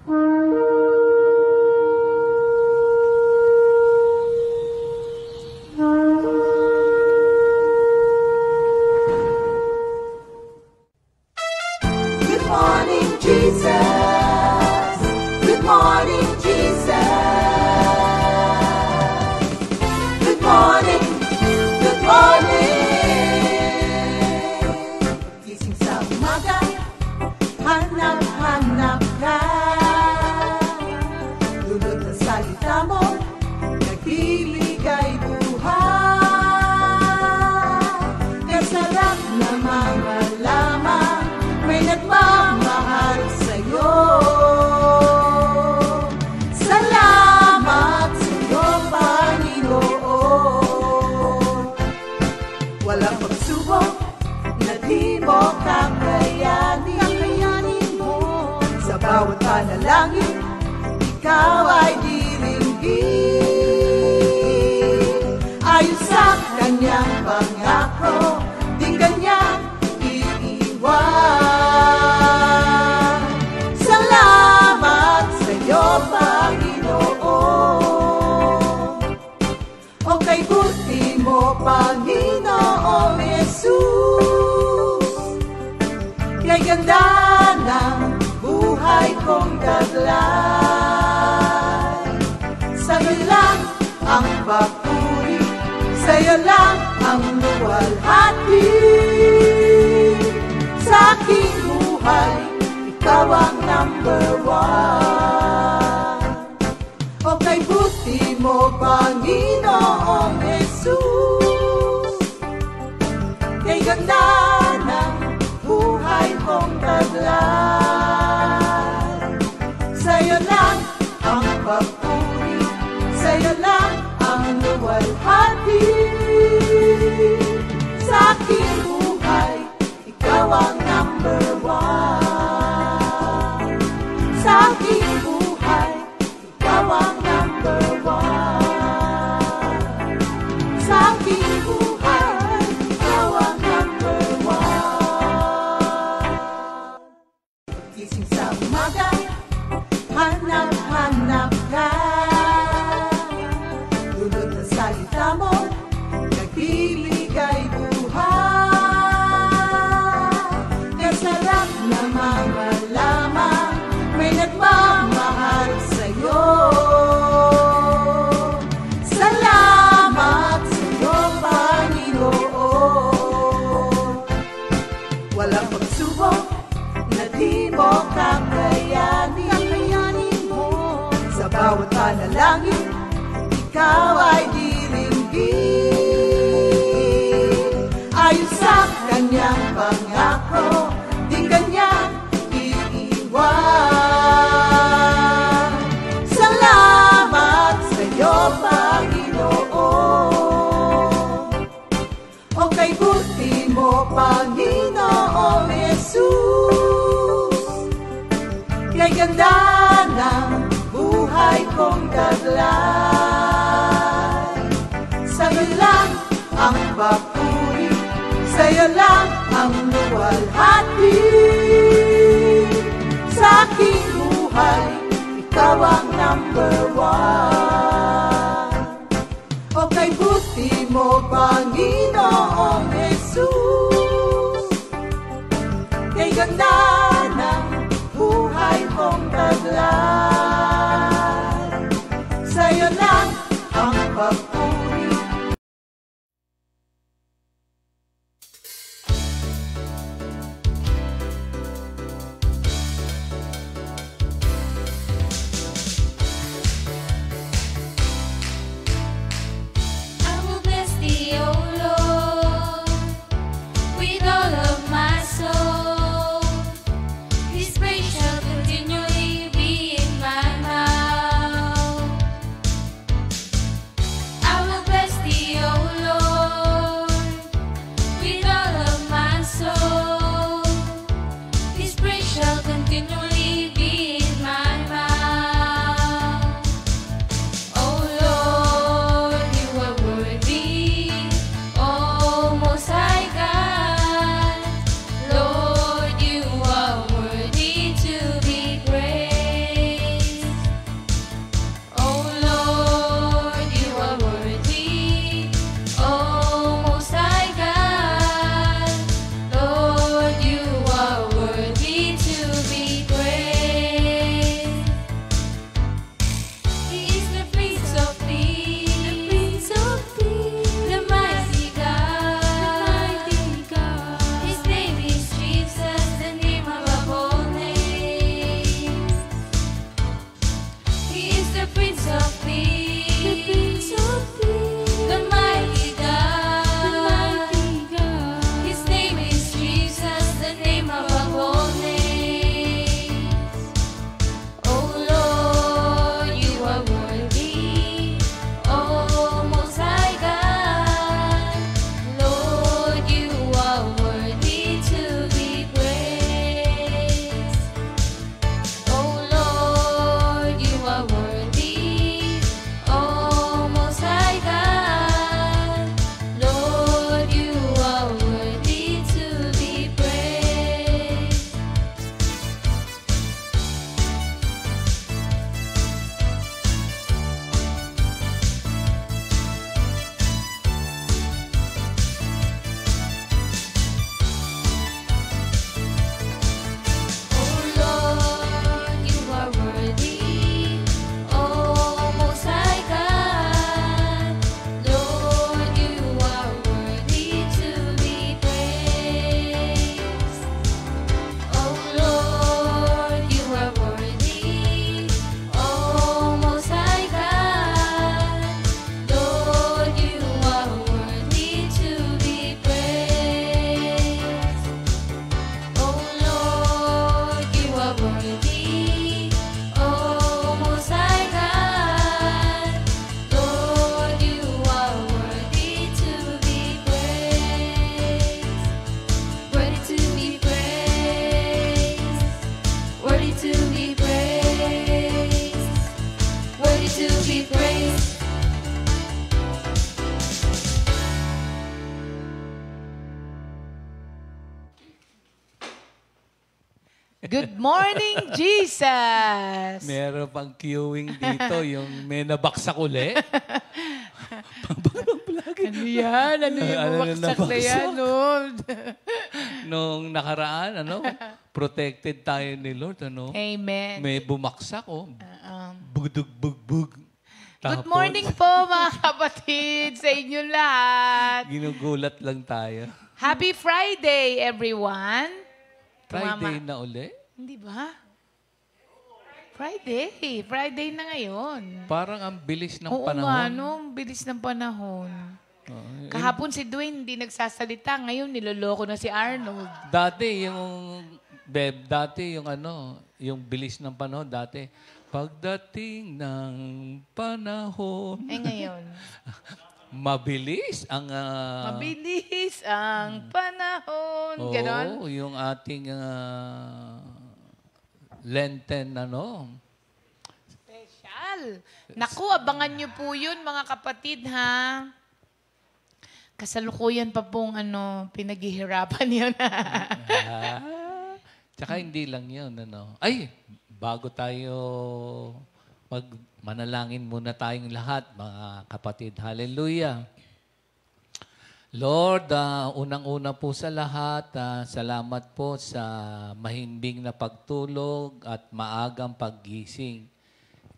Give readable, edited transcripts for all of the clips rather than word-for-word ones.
Good morning, Jesus. Good morning, Jesus. Good morning, good morning. Gising sa umaga, hanap-hanap ka. Dulot ng salita mo, nagbibigay buhay. Kasarap na mga lamang, may nagmamahal sa'yo. Salamat sa'yo, Panginoon. Walang pagsubok na di mo kakayanin mo. Sa bawat panalangin, ikaw ay diringgin. Ayon sa kanyang pangako, di kanyang iiwan. Salamat sa'yo, Panginoon. O kay buti mo, Panginoong Jesus. Kay ganda ng buhay kong taglay. Sa'yo lang ang papuri, sa'yo lang ang luwalhati. Sa aking buhay, ikaw ang number one. O kay buti mo, Panginoong Jesus. Kay ganda ng buhay kong taglay. Sa'yo lang ang papuri, sa'yo lang ang luwalhati. Sa aking buhay, ikaw ang number one. Sa aking buhay, ikaw ang number one. Sa aking buhay, ikaw ang number one. Gising sa umaga, hanap-hanap ka. Dulot ng salita mo, nagbibigay buhay. Kasarap na mga lamang, may nagmamahal sa'yo. Salamat sa'yo, Panginoon. Walang pagsubok na di mo kakayanin mo. Sa bawat panalangin, ikaw ay diringgin. Ayon sa kanyang pangako, di kanyang iiwan. Salamat sa'yo, Panginoon. O kay buti mo, Panginoong Jesus. Kay ganda ng buhay kong taglay. Sa'yo lang ang papuri, sa'yo lang ang luwalhati. Sa aking buhay, ikaw ang number one. O kay buti mo, Panginoong Jesus. Kay ganda ng buhay kong taglay. Sa'yo lang ang papuri. I will bless thee, O Lord, with all of my soul. His praise shall continually be in my Good morning, Jesus! Meron pang queuing dito, yung may nabaksak uli. Ano yan? Ano yung Ano bumaksak na yan? nabaksak? No? Nung nakaraan, protected tayo ni Lord, Amen. May bumaksak, Bugdug-bugbug. Good morning po, mga kapatid, sa inyo lahat. Ginugulat lang tayo. Happy Friday, everyone. Friday na uli? Hindi ba? Friday. Friday na ngayon. Parang ang bilis ng Oo panahon. nga, no? Bilis ng panahon. Kahapon si Dwayne hindi nagsasalita. Ngayon, niloloko na si Arnold. Dati yung bilis ng panahon, dati, pagdating ng panahon. Ay, ngayon. Mabilis ang... Mabilis ang panahon. Ganon. Oo, yung ating Lenten, Special. Naku, abangan nyo po yun, mga kapatid, ha? Kasalukuyan pa pong pinaghihirapan yun. Tsaka hindi lang yun, Ay, bago tayo manalangin muna tayong lahat, mga kapatid. Hallelujah. Lord, unang-una po sa lahat, salamat po sa mahimbing na pagtulog at maagang paggising.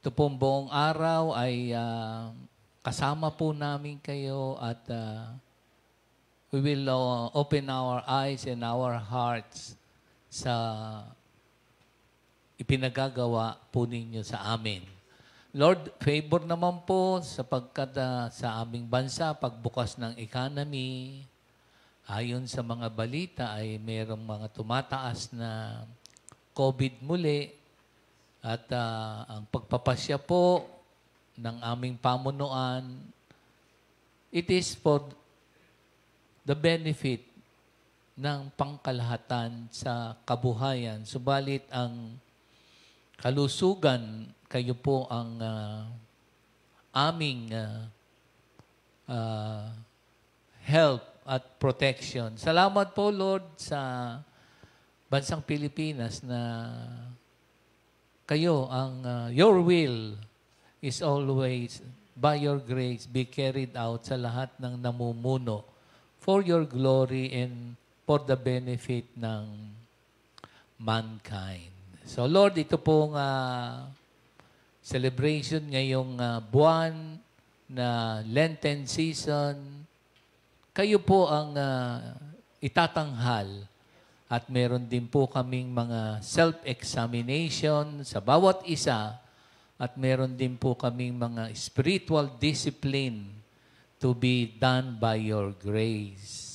Ito pong buong araw ay kasama po namin kayo at we will open our eyes and our hearts sa ipinagagawa po ninyo sa amin. Lord, favor naman po sapagkat sa aming bansa, pagbukas ng economy, ayon sa mga balita ay mayroong mga tumataas na COVID muli at ang pagpapasya po ng aming pamunuan, it is for the benefit ng pangkalahatan sa kabuhayan. Subalit ang kalusugan, kayo po ang aming help at protection. Salamat po, Lord, sa bansang Pilipinas na kayo ang your will is always by your grace be carried out sa lahat ng namumuno for your glory and for the benefit ng mankind. So Lord, ito pong celebration ngayong buwan na Lenten season, kayo po ang itatanghal at meron din po kaming mga self-examination sa bawat isa at meron din po kaming mga spiritual discipline to be done by your grace.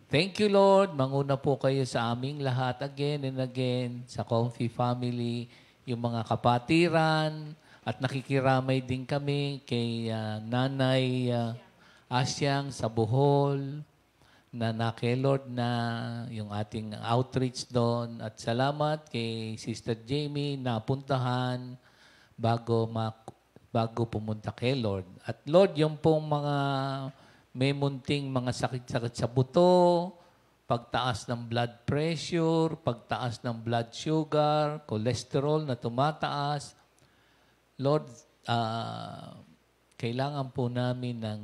Thank you, Lord. Manguna po kayo sa aming lahat again and again, sa Comfy Family, yung mga kapatiran, at nakikiramay din kami kay Nanay Asyang sa Bohol, na kay Lord na yung ating outreach doon. At salamat kay Sister Jamie na puntahan bago pumunta kay Lord. At Lord, yung pong mga may munting mga sakit-sakit sa buto, pagtaas ng blood pressure, pagtaas ng blood sugar, cholesterol na tumataas. Lord, kailangan po namin ng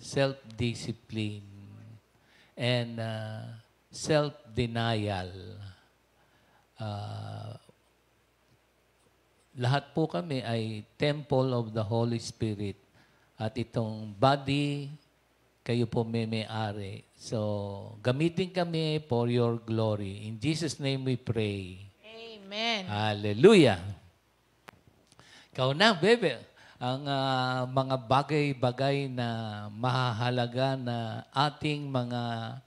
self-discipline and self-denial. Lahat po kami ay temple of the Holy Spirit. At itong body, kayo po may-ari. So, gamitin kami for your glory. In Jesus' name we pray. Amen. Hallelujah. Ikaw na, bebe. Ang mga bagay-bagay na mahahalaga na ating mga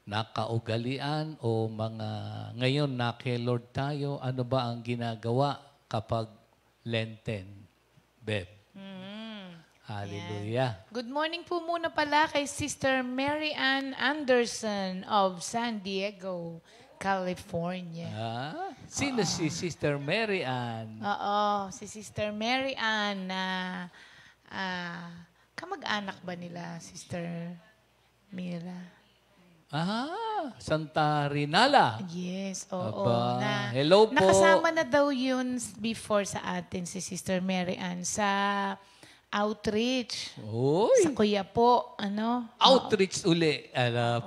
nakaugalian o mga ngayon na kay Lord tayo, ano ba ang ginagawa kapag Lenten? Beb. Hallelujah. Good morning po muna pala kay Sister Mary Ann Anderson of San Diego, California. Sino si Sister Mary Ann? Oo, si Sister Mary Ann na kamag-anak ba nila, Sister Mira? Santa Rinala. Yes, oo. Aba, hello po. Nakasama na daw yun before sa atin si Sister Mary Ann sa outreach. Uy, Sa Kuya po, ano? outreach uli.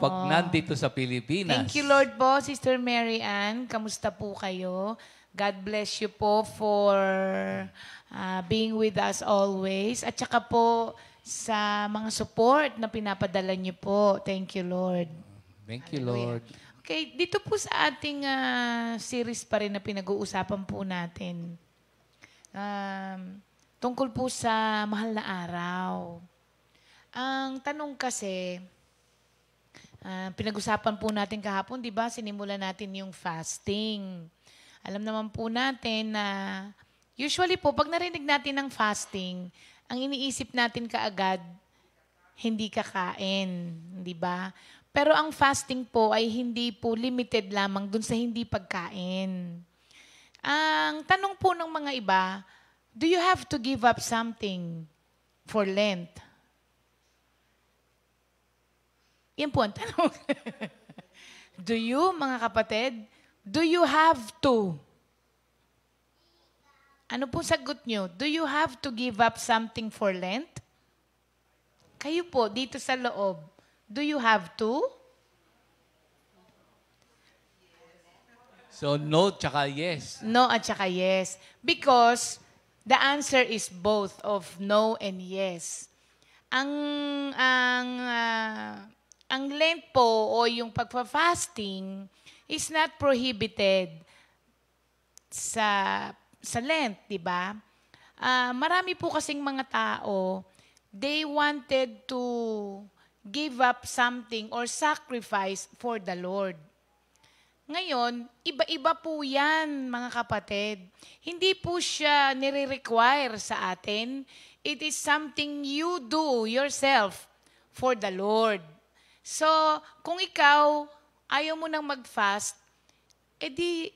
Pag nandito sa Pilipinas. Thank you, Lord po, Sister Mary Ann. Kamusta po kayo? God bless you po for being with us always. At saka po sa mga support na pinapadala niyo po. Thank you, Lord. Thank you, Lord. Okay, dito po sa ating series pa rin na pinag-uusapan po natin. Tungkol po sa mahal na araw. Ang tanong kasi, pinag-usapan po natin kahapon, di ba? Sinimulan natin yung fasting. Alam naman po natin na usually po, pag narinig natin ng fasting, ang iniisip natin kaagad, hindi kakain, di ba? Pero ang fasting po ay hindi po limited lamang dun sa hindi pagkain. Ang tanong po ng mga iba, do you have to give up something for Lent? Yan po ang tanong. Do you, mga kapatid, do you have to? Ano po sagot nyo? Do you have to give up something for Lent? Kayo po, dito sa loob, do you have to? So, no tsaka yes. No at saka yes. Because the answer is both of no and yes. Ang Lent po o yung pagpa-fasting is not prohibited sa Lent, di ba? Marami po kasing mga tao, they wanted to give up something or sacrifice for the Lord. Ngayon, iba-iba po yan, mga kapatid. Hindi po siya nire-require sa atin. It is something you do yourself for the Lord. So, kung ikaw, ayaw mo nang mag-fast, edi,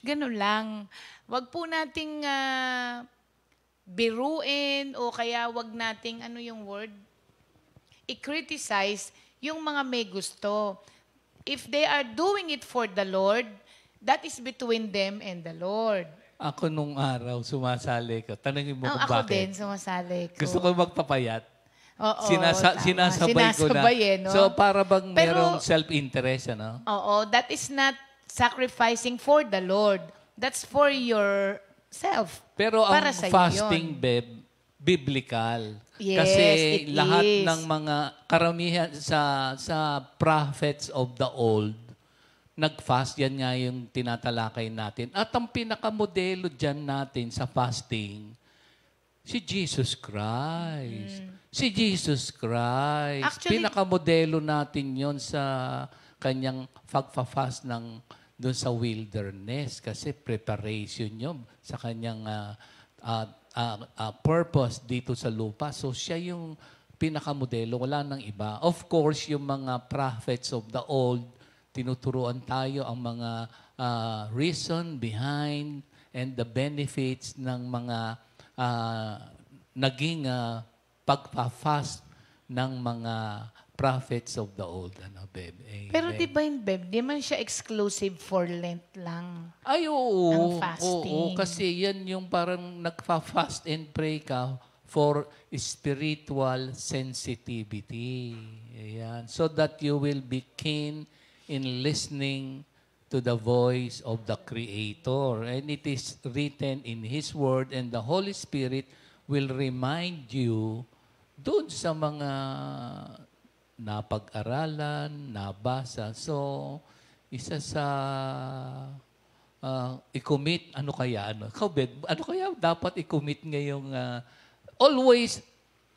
ganun lang. Wag po nating biruin o kaya wag nating, ano yung word? I-criticize yung mga may gusto. If they are doing it for the Lord, that is between them and the Lord. Ako nung araw, sumasali ka. Tanungin mo kung Ako din, bakit. sumasali ko. Gusto ko magpapayat. Oo, Sinasabay ko na. Sinasabay, no? So, para bang Pero- merong self-interest, ano? Oo, that is not sacrificing for the Lord. That's for yourself. Pero ang Para sa'yo fasting, yun. biblical. Yes, Kasi it lahat is. ng mga karamihan sa prophets of the old, nag-fast, yan nga yung tinatalakay natin. At ang pinakamodelo dyan natin sa fasting, si Jesus Christ. Si Jesus Christ. Actually- Pinakamodelo natin yon sa kanyang pagpa-fast doon sa wilderness kasi preparation yun sa kanyang purpose dito sa lupa. So siya yung pinakamodelo, wala nang iba. Of course, yung mga prophets of the old, tinuturuan tayo ang mga reason behind and the benefits ng mga naging pagpa-fast ng mga prophets of the old. Ano, Beb? Amen. Pero di ba yun, Beb, di man siya exclusive for Lent lang. Ay, oo. Ang fasting. Oo, kasi yan yung parang nagpa-fast and pray ka for spiritual sensitivity. Ayan. So that you will be keen in listening to the voice of the Creator. And it is written in His Word, and the Holy Spirit will remind you doon sa mga napag-aralan, nabasa. So, isa sa i-commit, ano kaya? Ikaw, Bed, ano kaya dapat i-commit ngayong always,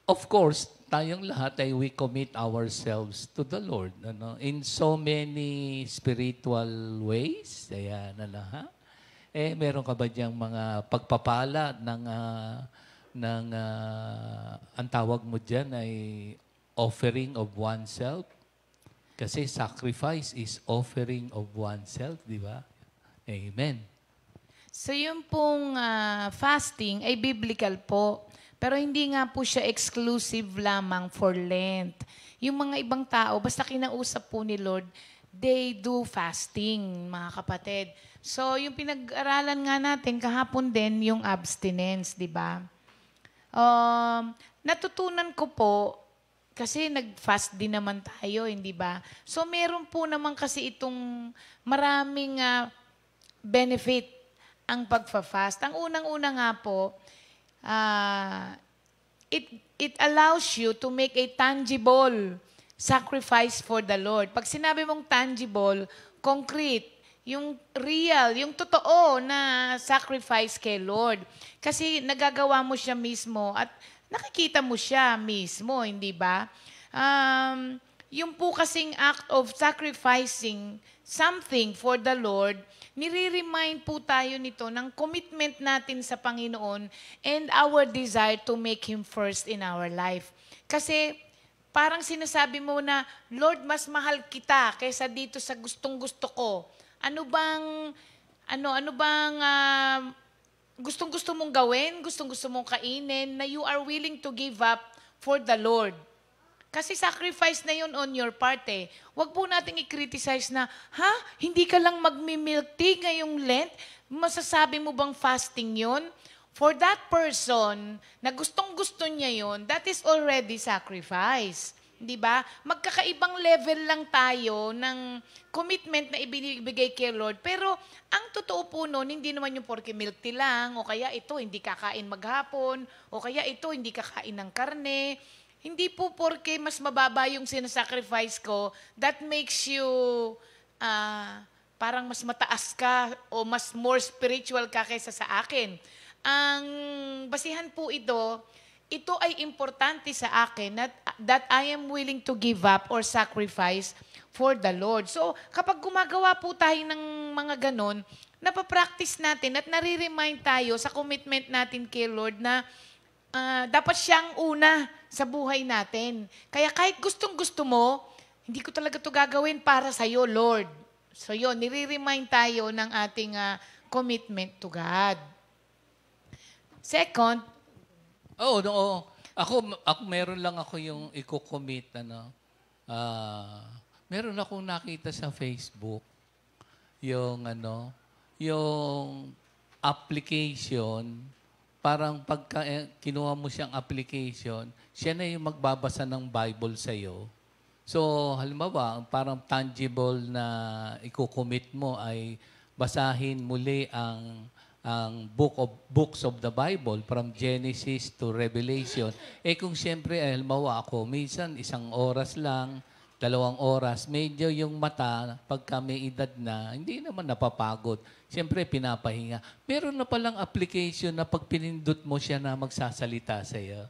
of course, tayong lahat ay we commit ourselves to the Lord. Ano? In so many spiritual ways. Ayan, ano, ha? Meron ka ba diyang mga pagpapala ng ang tawag mo dyan ay offering of oneself? Kasi sacrifice is offering of oneself, di ba? Amen. So yung pong fasting ay biblical po. Pero hindi nga po siya exclusive lamang for Lent. Yung mga ibang tao, basta kinausap po ni Lord, they do fasting, mga kapatid. So, yung pinag-aralan nga natin kahapon din, yung abstinence, di ba? Natutunan ko po, kasi nag-fast din naman tayo, hindi ba? So, meron po naman kasi itong maraming benefit ang pagfa-fast. Ang unang-una nga po, it allows you to make a tangible sacrifice for the Lord. Pag sinabi mong tangible, concrete, yung real, yung totoo na sacrifice kay Lord. Kasi nagagawa mo siya mismo at nakikita mo siya mismo, hindi ba? Yung po kasing act of sacrificing something for the Lord, nire-remind po tayo nito ng commitment natin sa Panginoon and our desire to make Him first in our life. Kasi parang sinasabi mo na, Lord, mas mahal kita kaysa dito sa gustong-gusto ko. Ano bang gustong-gusto mong gawin, gustong-gusto mong kainin, na you are willing to give up for the Lord. Kasi sacrifice na yun on your part eh. Huwag po nating i-criticize na, hindi ka lang magmi-milk tea ngayong Lent? Masasabi mo bang fasting yun? For that person na gustong-gusto niya yun, that is already sacrifice. Di ba? Magkakaibang level lang tayo ng commitment na ibinibigay kay Lord. Pero ang totoo po nun, hindi naman yung porke milk tea lang, o kaya ito hindi kakain maghapon, o kaya ito hindi kakain ng karne. Hindi po porke mas mababa yung sinasacrifice ko, that makes you parang mas mataas ka o mas more spiritual ka kaysa sa akin. Ang basihan po ito ay importante sa akin that I am willing to give up or sacrifice for the Lord. So, kapag gumagawa po tayo ng mga ganon, napapractice natin at nare-remind tayo sa commitment natin kay Lord na dapat siyang una sa buhay natin. Kaya kahit gustong-gusto mo, hindi ko talaga ito gagawin para sa'yo, Lord. So yun, nire-remind tayo ng ating commitment to God. Second, Oo. Ako meron lang ako yung i-commit, meron akong nakita sa Facebook yung application, parang pagka kinuha mo siyang application, siya na yung magbabasa ng Bible sa'yo. So, halimbawa, parang tangible na i-commit mo ay basahin muli ang books of the Bible from Genesis to Revelation. Kung siyempre, halimbawa ako, minsan 1 oras lang, 2 oras, medyo yung mata, pagka may edad na, hindi naman napapagod. Siyempre, pinapahinga. Meron na palang application na pag pinindot mo siya na magsasalita sa iyo.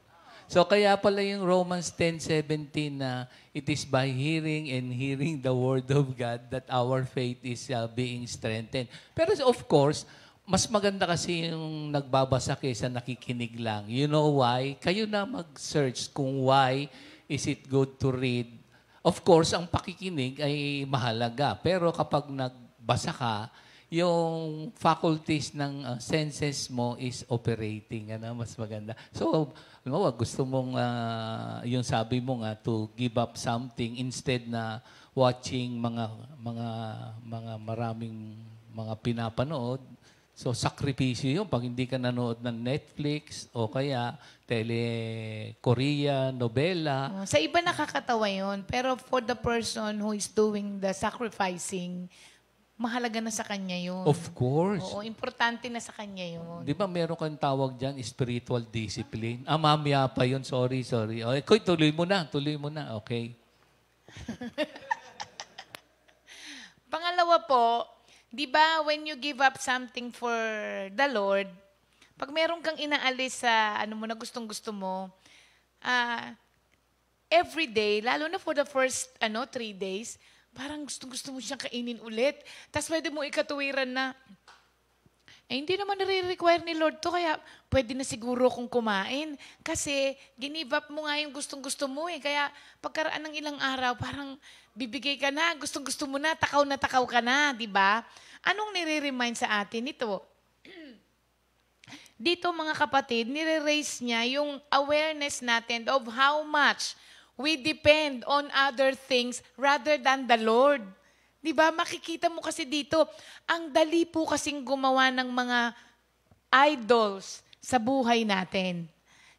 So, kaya pala yung Romans 10:17 na it is by hearing and hearing the Word of God that our faith is being strengthened. Pero of course, mas maganda kasi yung nagbabasa kaysa nakikinig lang. You know why? Kayo na mag-search kung why is it good to read. Of course, ang pakikinig ay mahalaga. Pero kapag nagbasa ka, yung faculties ng senses mo is operating. Mas maganda. So, gusto mong, yung sabi mo nga, to give up something instead na watching mga maraming mga pinapanood. So, sakripisyo yun pag hindi ka nanood ng Netflix o kaya Korea, nobela. sa iba nakakatawa yun. Pero for the person who is doing the sacrificing, mahalaga na sa kanya yun. Of course. Oo, importante na sa kanya yun. Di ba meron kang tawag dyan, spiritual discipline? Mamaya pa yun. Sorry. Okay, tuloy mo na. Okay. Pangalawa po, di ba when you give up something for the Lord, pag meron kang inaalis sa na gustong-gusto mo, every day, lalo na for the first 3 days, parang gustong-gusto mo siyang kainin ulit. Tapos pwede mo ikatuwiran na, hindi naman nare-require ni Lord to, kaya pwede na siguro kung kumain. Kasi give up mo nga yung gustong-gusto mo eh. Kaya pagkaraan ng ilang araw, parang bibigay ka na, gustong-gusto mo na takaw ka na, di ba? Anong nire-remind sa atin ito? Dito mga kapatid, nire-raise niya yung awareness natin of how much we depend on other things rather than the Lord. Di ba? Makikita mo kasi dito, ang dali po kasing gumawa ng mga idols sa buhay natin.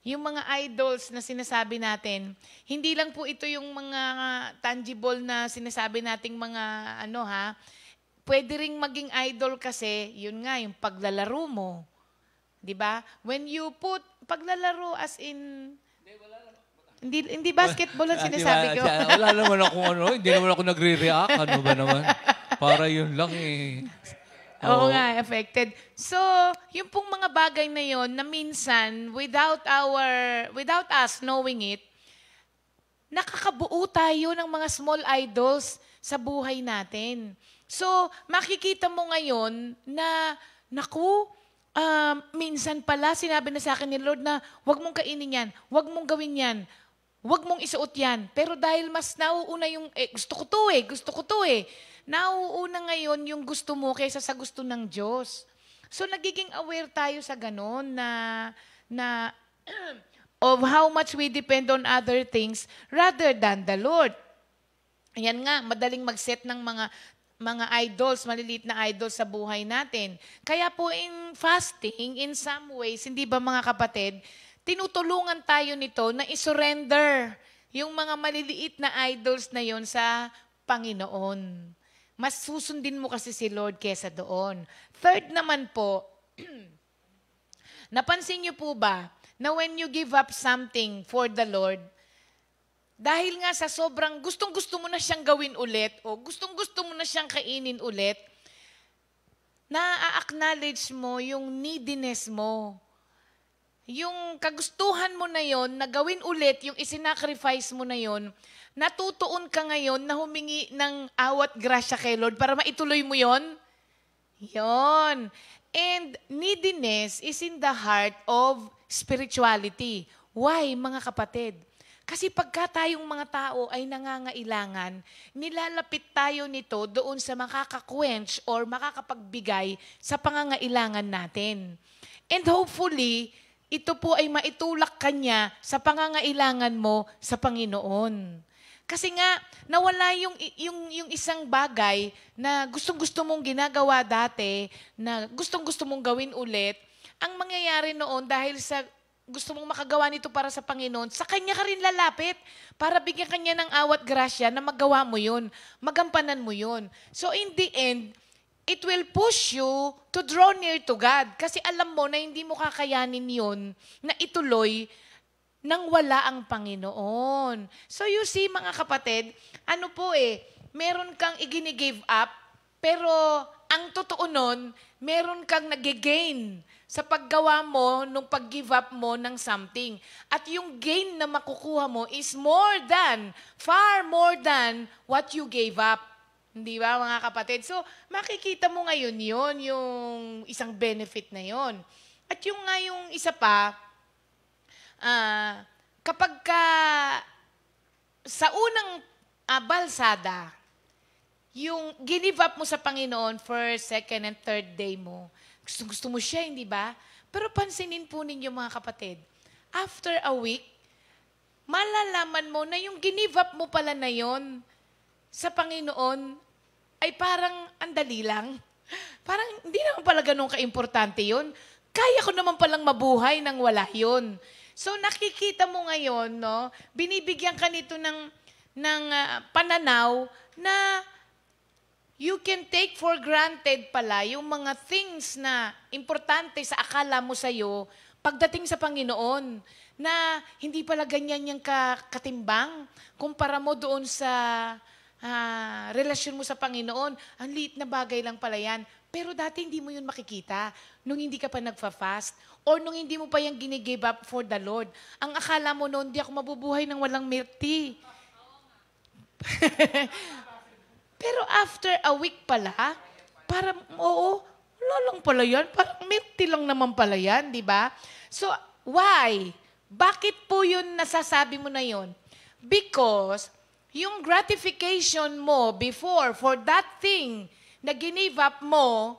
Yung mga idols na sinasabi natin, hindi lang po ito yung mga tangible na sinasabi nating mga pwede ring maging idol kasi, yun nga, yung paglalaro mo. Di ba? When you put paglalaro as in... Hindi basketball ang sinasabi ko. Wala naman akong hindi naman ako nagre-react. Ano ba naman? Para yun lang eh. Oo nga, affected. So, yung pong mga bagay na yon na minsan, without us knowing it, nakakabuo tayo ng mga small idols sa buhay natin. So, makikita mo ngayon na, minsan pala sinabi na sa akin ni Lord na huwag mong kainin yan, huwag mong gawin yan, huwag mong isuot yan. Pero dahil mas nauuna yung, gusto ko to eh. Nauuna ngayon yung gusto mo kaysa sa gusto ng Diyos. So nagiging aware tayo sa ganon na of how much we depend on other things rather than the Lord. Ayan nga, madaling mag-set ng mga idols, maliliit na idols sa buhay natin. Kaya po in fasting, in some ways, hindi ba mga kapatid, tinutulungan tayo nito na isurrender yung mga maliliit na idols na yon sa Panginoon. Mas susundin mo kasi si Lord kesa doon. Third naman po, napansin niyo po ba na when you give up something for the Lord, dahil nga sa sobrang gustong-gusto mo na siyang gawin ulit o gustong-gusto mo na siyang kainin ulit, na-acknowledge mo yung neediness mo. Yung kagustuhan mo na yon na gawin ulit, yung isinacrifice mo na yon, natutuon ka ngayon na humingi ng awat grasya kay Lord para maituloy mo yon. Yon. And neediness is in the heart of spirituality. Why, mga kapatid? Kasi pagka tayong mga tao ay nangangailangan, nilalapit tayo nito doon sa makaka-quench or makakapagbigay sa pangangailangan natin. And hopefully, ito po ay maitulak kanya sa pangangailangan mo sa Panginoon. Kasi nga, nawala yung isang bagay na gustong-gusto mong ginagawa dati, na gustong-gusto mong gawin ulit, ang mangyayari noon dahil sa gusto mong makagawa nito para sa Panginoon, sa Kanya ka rin lalapit para bigyan Kanya ng awat grasya na magawa mo yun, magampanan mo yun. So in the end, it will push you to draw near to God. Kasi alam mo na hindi mo kakayanin yun na ituloy nang wala ang Panginoon. So you see, mga kapatid, meron kang igini-give up, pero ang totoo nun, meron kang nag-gain sa paggawa mo nung pag-give up mo ng something. At yung gain na makukuha mo is far more than what you gave up. Hindi ba, mga kapatid? So, makikita mo ngayon yon, yung isang benefit na yon. At yung nga yung isa pa, kapag sa unang balsada, yung give up mo sa Panginoon, first, second, and third day mo, gusto mo siya, hindi ba? Pero pansinin po ninyo, mga kapatid, after a week, malalaman mo na yung give up mo pala na yon sa Panginoon ay parang andali lang. Parang hindi naman pala ganun ka-importante yun. Kaya ko naman palang mabuhay nang wala yun. So nakikita mo ngayon, no, binibigyan ka nito ng pananaw na you can take for granted pala yung mga things na importante sa akala mo sa'yo pagdating sa Panginoon, na hindi pala ganyan yung katimbang kumpara mo doon sa relasyon mo sa Panginoon. Ang liit na bagay lang pala yan. Pero dati hindi mo yun makikita nung hindi ka pa nagfa-fast or nung hindi mo pa yung gini-give up for the Lord. Ang akala mo noon, hindi ako mabubuhay ng walang milk tea. Pero after a week pala, parang, wala lang pala yan. Parang milk tea lang naman pala yan, di ba? So, why? Bakit po yun nasasabi mo na yun? Because yung gratification mo before for that thing na give up mo,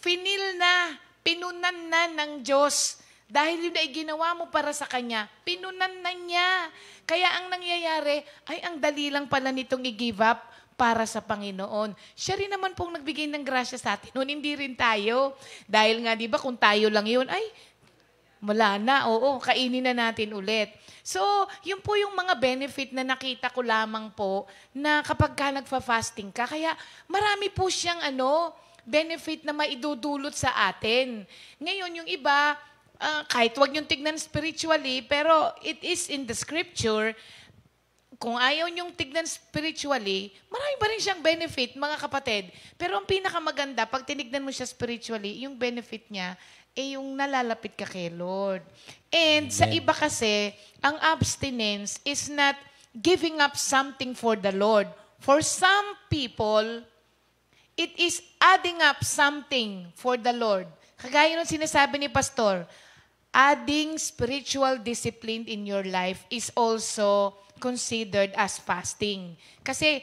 pinunan na ng Diyos Dahil yun ay ginawa mo para sa Kanya, pinunan na niya. Kaya ang nangyayari, ay ang dali lang pala nitong i-give up para sa Panginoon. Siya rin naman pong nagbigay ng grasya sa atin. Noon, hindi rin tayo. Dahil nga, di ba, kung tayo lang yun, ay, wala na, oo, kainin na natin ulit. So, yun po yung mga benefit na nakita ko lamang po na kapag ka nagfa-fasting ka. Kaya marami po siyang benefit na maidudulot sa atin. Ngayon, yung iba, kahit wag yung tignan spiritually, pero it is in the scripture. Kung ayaw niyong tignan spiritually, marami pa rin siyang benefit, mga kapatid. Pero ang pinakamaganda, pag tinignan mo siya spiritually, yung benefit niya, yung nalalapit ka kay Lord. And sa iba kasi, ang abstinence is not giving up something for the Lord. For some people, it is adding up something for the Lord. Kagaya nung sinasabi ni Pastor, adding spiritual discipline in your life is also considered as fasting. Kasi,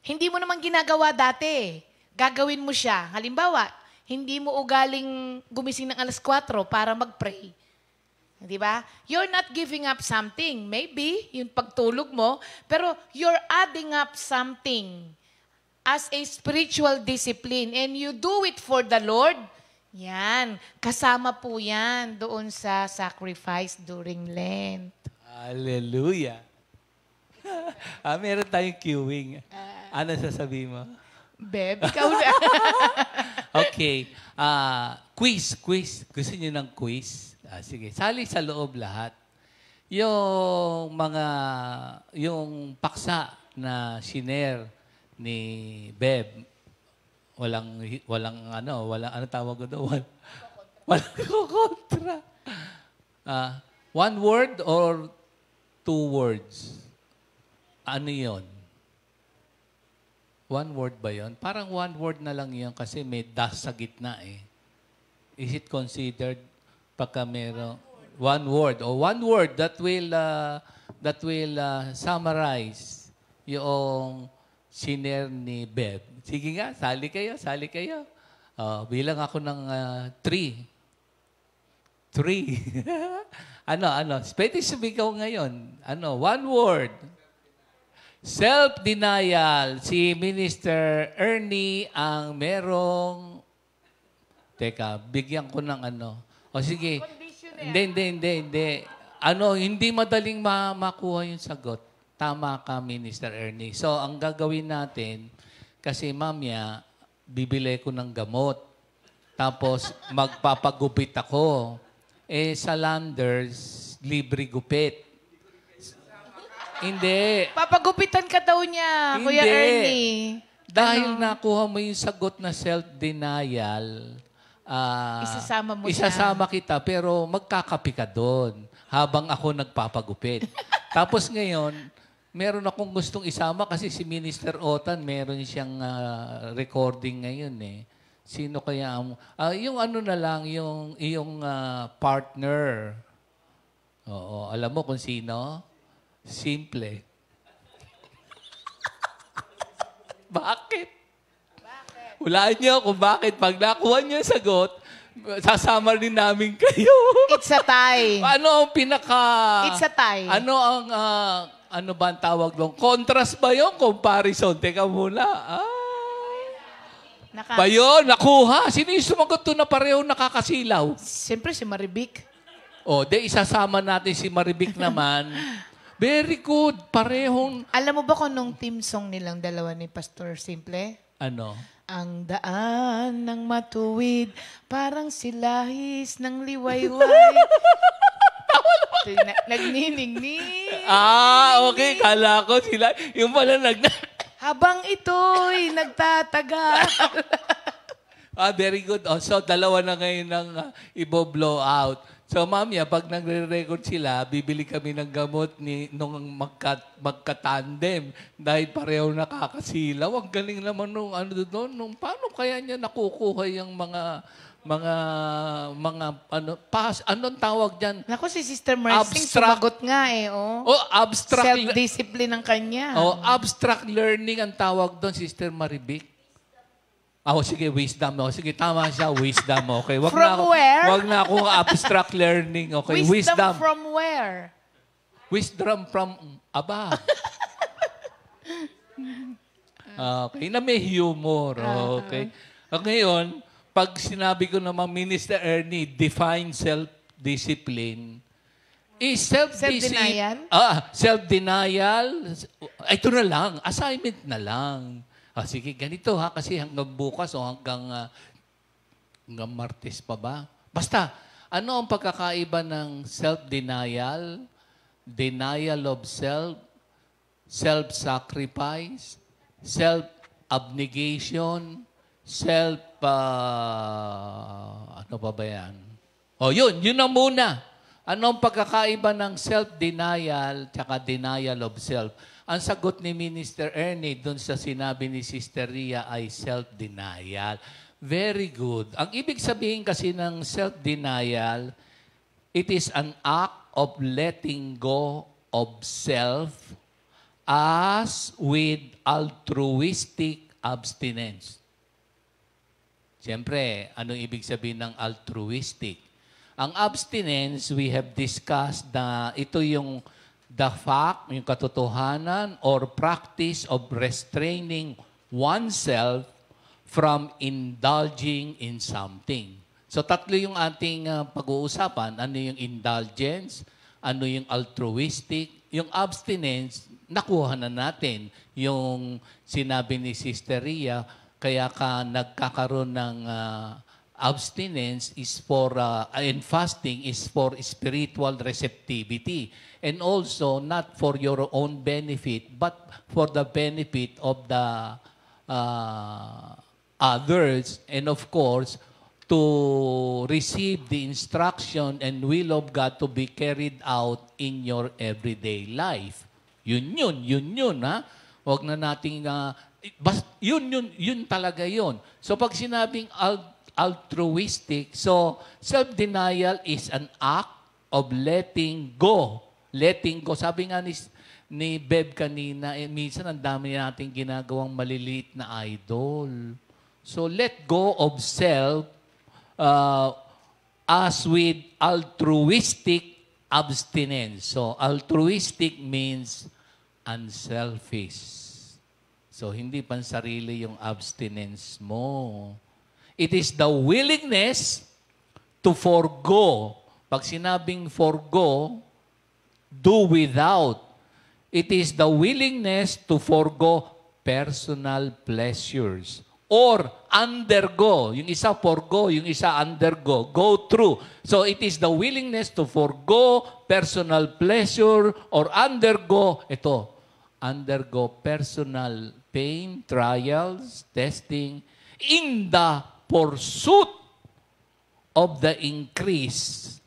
hindi mo naman ginagawa dati. Gagawin mo siya. Halimbawa, hindi mo ugaling gumising ng alas 4 para mag-pray. Di ba? You're not giving up something. Maybe, yung pagtulog mo, pero you're adding up something as a spiritual discipline. And you do it for the Lord. Yan. Kasama po yan doon sa sacrifice during Lent. Hallelujah. Meron tayong queuing. Ano sasabihin mo? Beb, ikaw na. Okay. Quiz. Gusto niyo ng quiz? Sige. Sali sa loob lahat. Yung paksa na shiner ni Beb, walang tawag ko doon? Walang kontra. One word or two words? Ano yun? One word ba yun? Parang one word na lang yun kasi may das sa gitna eh. Is it considered pagka meron one word or one word that will summarize yung shiner ni Beb? Sige nga, sali kayo. Bilang ako ng 3. 3. Pwede sumigaw ngayon. One word. Self-denial. Si Minister Ernie ang merong... Teka, bigyan ko ng O sige. Hindi. Hindi madaling makuha yung sagot. Tama ka, Minister Ernie. So, ang gagawin natin, kasi mamaya, bibili ko ng gamot. Tapos, magpapagupit ako. Sa Landers, libre gupit. Hindi. Papagupitan ka daw niya, Kuya Ernie. Dahil nakuha mo yung sagot na self-denial, isasama kita, pero magkakapi ka doon habang ako nagpapagupit. Tapos ngayon, meron akong gustong isama kasi si Minister Otan, meron siyang recording ngayon eh. Sino kaya ang... yung na lang, yung iyong partner. Oo, alam mo kung sino? Simple. Bakit? Hulaan niyo kung bakit. Pag nakuha niyo yung sagot, sasama rin namin kayo. It's a tie. Ano ang It's a tie. Ano ba ang tawag doon? Contrast ba yun? Comparison. Teka muna. Ba yun? Nakuha. Sino yung sumagot doon na pareho nakakasilaw? Siyempre si Maribic. Isasama natin si Maribic naman. Very good. Parehong... Alam mo ba kung nung team song nilang dalawa ni Pastor Simple? Ano? Ang daan ng matuwid, parang silahis ng liwayway. Nagniningning. Okay. Kala ko sila. Yung pala Habang ito'y nagtatagal. Very good. So, dalawa na ngayon ng i-blow out. So, mamaya, pag nagre-record sila, bibili kami ng gamot nung magka-tandem dahil pareho nakakasilaw. Ang galing naman nung paano kaya niya nakukuha yung anong tawag dyan? Naku, si Sister Mercy sumagot nga eh. Abstract. Self-discipline ng kanya. Abstract learning ang tawag doon, Sister Maribic. Sige, wisdom. Sige, tama siya, wisdom. Okay, wag From na ako, where? Wag na ako abstract learning. Okay, Wisdom from where? Wisdom from above. Okay, na may humor. Okay. Ngayon, pag sinabi ko naman, Minister Ernie, define self-discipline, Self-denial? Self-denial. Ito na lang. Assignment na lang. Sige, ganito kasi hanggang bukas o hanggang Martes pa ba? Basta, ano ang pagkakaiba ng self-denial, denial of self, self-sacrifice, self-abnegation, ano pa ba yan? Yun na muna. Ano ang pagkakaiba ng self-denial tsaka denial of self? Ang sagot ni Minister Ernie doon sa sinabi ni Sister Ria ay self-denial. Very good. Ang ibig sabihin kasi ng self-denial, it is an act of letting go of self as with altruistic abstinence. Siyempre, anong ibig sabihin ng altruistic? Ang abstinence, we have discussed na ito yung the fact, yung katotohanan or practice of restraining oneself from indulging in something. So tatlo yung ating pag-uusapan. Ano yung indulgence, ano yung altruistic, yung abstinence, nakuha na natin. Yung sinabi ni Sister Ria, kaya ka nagkakaroon ng abstinence is for, and fasting is for spiritual receptivity. And also, not for your own benefit, but for the benefit of the others. And of course, to receive the instruction and will of God to be carried out in your everyday life. Yun, ha? Huwag na nating, yun talaga yun. So pag sinabing altruistic, so self-denial is an act of letting go. Letting go. Sabi nga ni Beb kanina, minsan ang dami natin ginagawang maliliit na idol. So let go of self as with altruistic abstinence. So altruistic means unselfish. So hindi pansarili yung abstinence mo. It is the willingness to forgo. Pag sinabing forgo, do without. It is the willingness to forgo personal pleasures. Or undergo. Yung isa forgo, yung isa undergo. Go through. So it is the willingness to forgo personal pleasure or undergo personal pain, trials, testing, in the pursuit of the increased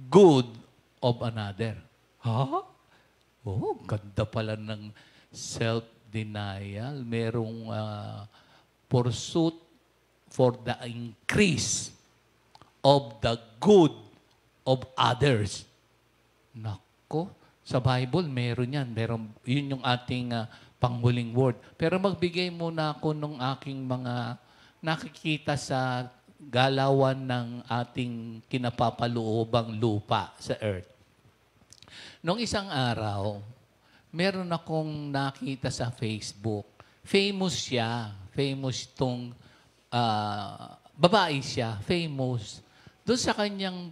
good of another. Ganda pala ng self-denial. Merong pursuit for the increase of the good of others. Nako, sa Bible meron yan. Yun yung ating panghuling word. Pero magbigay muna ako ng aking mga nakikita sa galawan ng ating kinapapaluobang lupa sa earth. Noong isang araw, meron akong nakita sa Facebook. Famous siya. Famous tong babae siya. Famous. Doon sa kanyang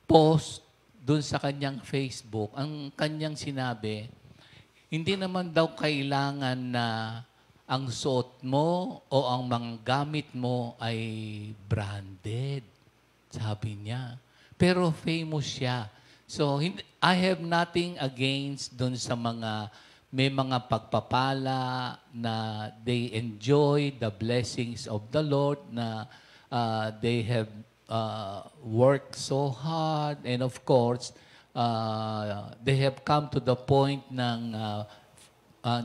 post, doon sa kanyang Facebook, ang kanyang sinabi, hindi naman daw kailangan na ang suot mo o ang mga gamit mo ay branded. Sabi niya. Pero famous siya. So, I have nothing against dun sa may mga pagpapala na they enjoy the blessings of the Lord, na they have worked so hard, and of course, they have come to the point ng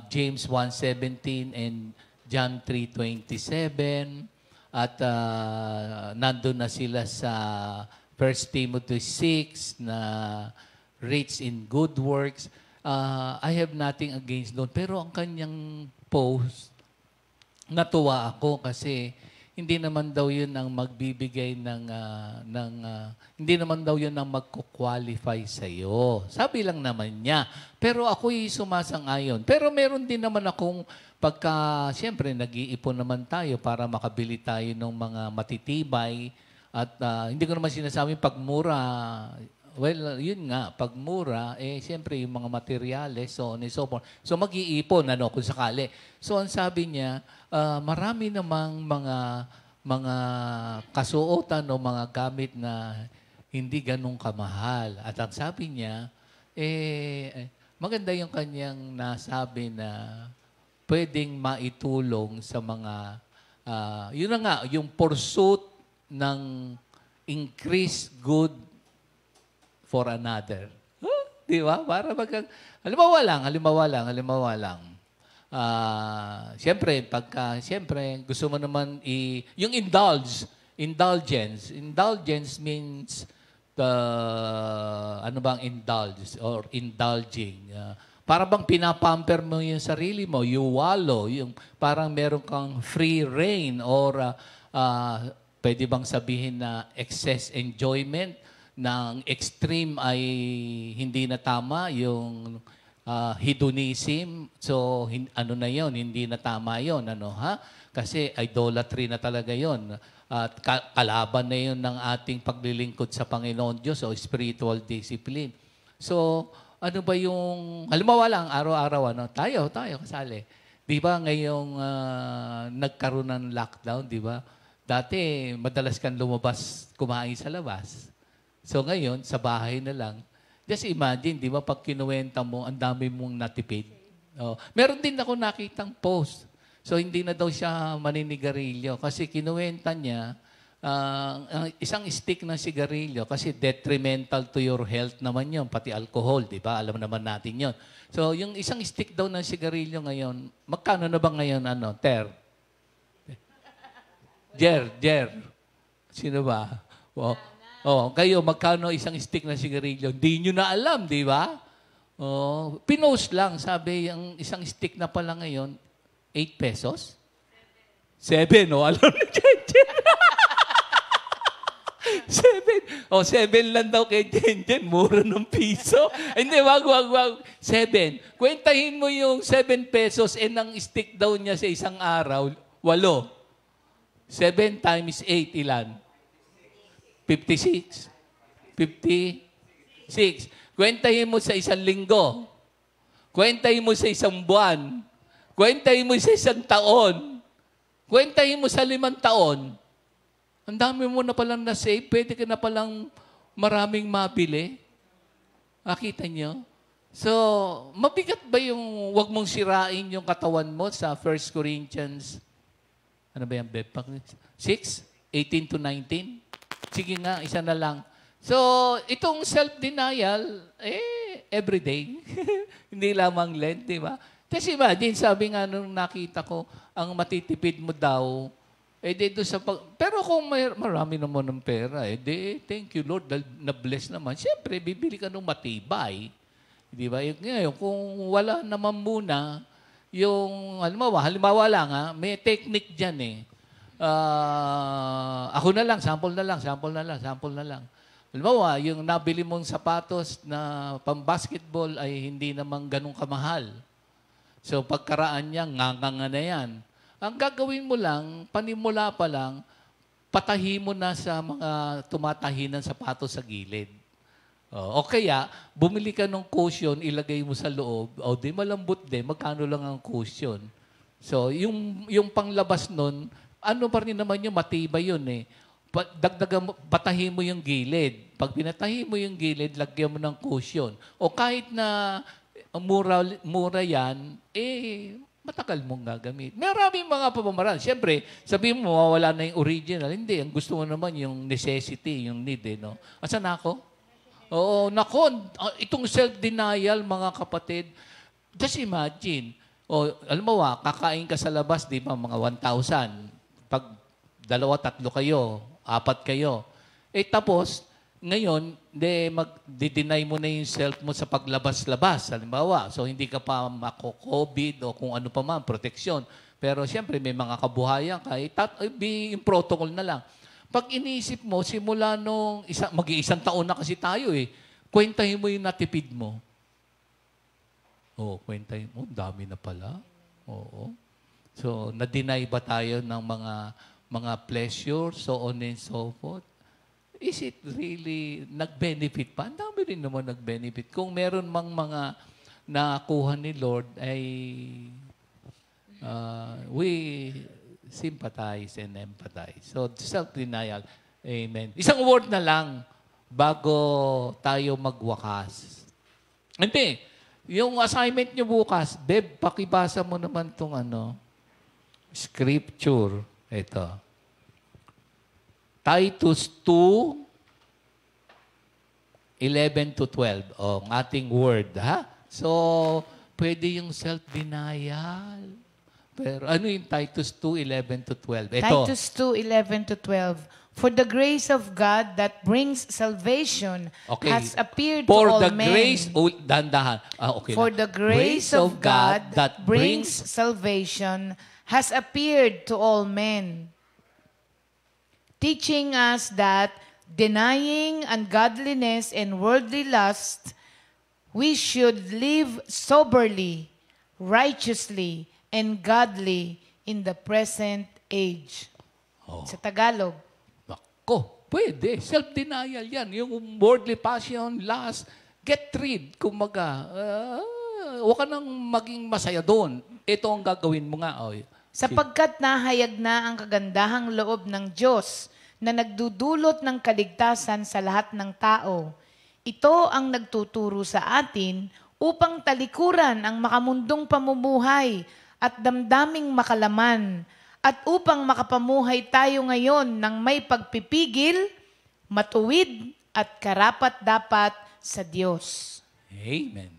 James 1:17 and John 3:27, at nandun na sila sa 1 Timothy 6 na rich in good works. I have nothing against doon. Pero ang kanyang post, natuwa ako kasi hindi naman daw yun ang magbibigay hindi naman daw yun ang magko-qualify sa'yo. Sabi lang naman niya. Pero ako'y sumasang-ayon. Pero meron din naman akong siyempre, nag-iipon naman tayo para makabili tayo ng mga matitibay. At hindi ko naman sinasabing pagmura. Well, yun nga, pagmura, siyempre yung mga materyales, so on and so forth. So mag-iipon, kung sakali. So ang sabi niya, marami namang mga kasuotan o mga gamit na hindi ganun kamahal. At ang sabi niya, maganda yung kanyang nasabi na pwedeng maitulong sa mga, yun na nga, yung pursuit ng increased good for another. Huh? Di ba? Para halimbawa lang. Siyempre, gusto mo naman yung indulgence means ano bang indulge or indulging? Para bang pinapamper mo yung sarili mo, you wallow, yung parang meron kang free reign or pwede bang sabihin na excess enjoyment ng extreme ay hindi na tama, yung hedonism. So, ano na yon, hindi na tama yon, Kasi idolatry na talaga yon. At kalaban na yon ng ating paglilingkod sa Panginoon Diyos o spiritual discipline. So, ano ba yung, halimbawa lang, araw-araw, tayo kasali. Di ba ngayong nagkaroon ng lockdown, di ba? Dati, madalas kang lumabas, kumain sa labas. So ngayon, sa bahay na lang. Just imagine, di ba, pag kinuwenta mo, ang dami mong natipid. Meron din ako nakitang post. So hindi na daw siya maninigarilyo kasi kinuwenta niya isang stick ng sigarilyo kasi detrimental to your health naman yun, pati alcohol, di ba? Alam naman natin yun. So yung isang stick daw ng sigarilyo ngayon, magkano na ba ngayon, Ter? Jer. Sino ba? Kayo, magkano isang stick na sigarilyo? Hindi nyo na alam, di ba? Pinost lang, sabi, ang isang stick na pala ngayon, 8 pesos? 7, alam na Jen. 7 lang daw kay Jen. Mura ng piso. Hindi, wag. 7. Kwentahin mo yung 7 pesos ang stick daw niya sa isang araw, 8. 7 times 8, ilan? 56. Kwentahin mo sa isang linggo. Kwentahin mo sa isang buwan. Kwentahin mo sa isang taon. Kwentahin mo sa 5 taon. Ang dami mo na palang na-save. Pwede ka na palang maraming mabili. Nakita niyo? So, mabigat ba yung wag mong sirain yung katawan mo sa 1 Corinthians, ano ba yan, Beb? 6? 18 to 19? Sige nga, isa na lang. So, itong self-denial, everyday. Hindi lamang Lent, di ba? Kasi imagine, sabi nga nung nakita ko, ang matitipid mo daw, dito pero kung marami naman ng pera, thank you Lord, dahil na-bless naman. Siyempre, bibili ka ng matibay. Di ba? Ngayon, kung wala naman muna, yung, halimbawa lang, may technique dyan ako na lang, sample na lang. Halimbawa, yung nabili mong sapatos na pang-basketball ay hindi naman ganun kamahal. So, pagkaraan niya, nganga na yan. Ang gagawin mo lang, panimula pa lang, patahi mo na sa mga tumatahi ng sapatos sa gilid. O kaya, bumili ka ng cushion, ilagay mo sa loob, di malambot din, magkano lang ang cushion. So, yung panglabas nun, ano pa rin naman yung matibay yun Dagdagan mo, patahin mo yung gilid. Pag pinatahi mo yung gilid, lagyan mo ng cushion. O kahit na mura yan, matagal mong gagamit. Maraming mga pamamaraan. Siyempre, sabihin mo, mawawala na yung original. Hindi, ang gusto mo naman yung necessity, yung need. Asan na ako? Oo, itong self-denial, mga kapatid, just imagine, alam mo kakain ka sa labas, di ba, mga 1,000. Pag 2, 3 kayo, 4 kayo. Tapos, Ngayon, mag-deny mo na yung self mo sa paglabas-labas. Halimbawa, so hindi ka pa mako-COVID o kung ano pa man, proteksyon. Pero siyempre, may mga kabuhayan ka, yung protocol na lang. Pag iniisip mo, simula nung mag-iisang taon na kasi tayo kwentahin mo yung natipid mo. Kwentahin mo, dami na pala. Oo. So, na-deny ba tayo ng mga pleasure, so on and so forth? Is it really nag-benefit pa? Ang dami rin naman nag-benefit. Kung meron mang mga nakuha ni Lord, ay we sympathize and empathize. So, self-denial. Amen. Isang word na lang bago tayo magwakas. Hindi. Yung assignment nyo bukas, Beb, pakibasa mo naman itong scripture. Ito. Titus 2:11 to 12. Ang ating word, ha? So, pwede yung self-denial. Pero ano yung Titus 2:11 to 12? Ito. Titus 2:11 to 12. For the grace of God that brings salvation has appeared to all men. Dandahan. Okay For na. the grace of God that brings salvation has appeared to all men, teaching us that, denying ungodliness and worldly lust, we should live soberly, righteously, and godly in the present age. Sa Tagalog. Nako, pwede. Self-denial yan. Yung worldly passion, lust, get rid. Kumaga, huwag ka nang maging masaya doon. Ito ang gagawin mo nga. Sapagkat nahayag na ang kagandahang loob ng Diyos na nagdudulot ng kaligtasan sa lahat ng tao. Ito ang nagtuturo sa atin upang talikuran ang makamundong pamumuhay at damdaming makalaman at upang makapamuhay tayo ngayon ng may pagpipigil, matuwid at karapat-dapat sa Diyos. Amen.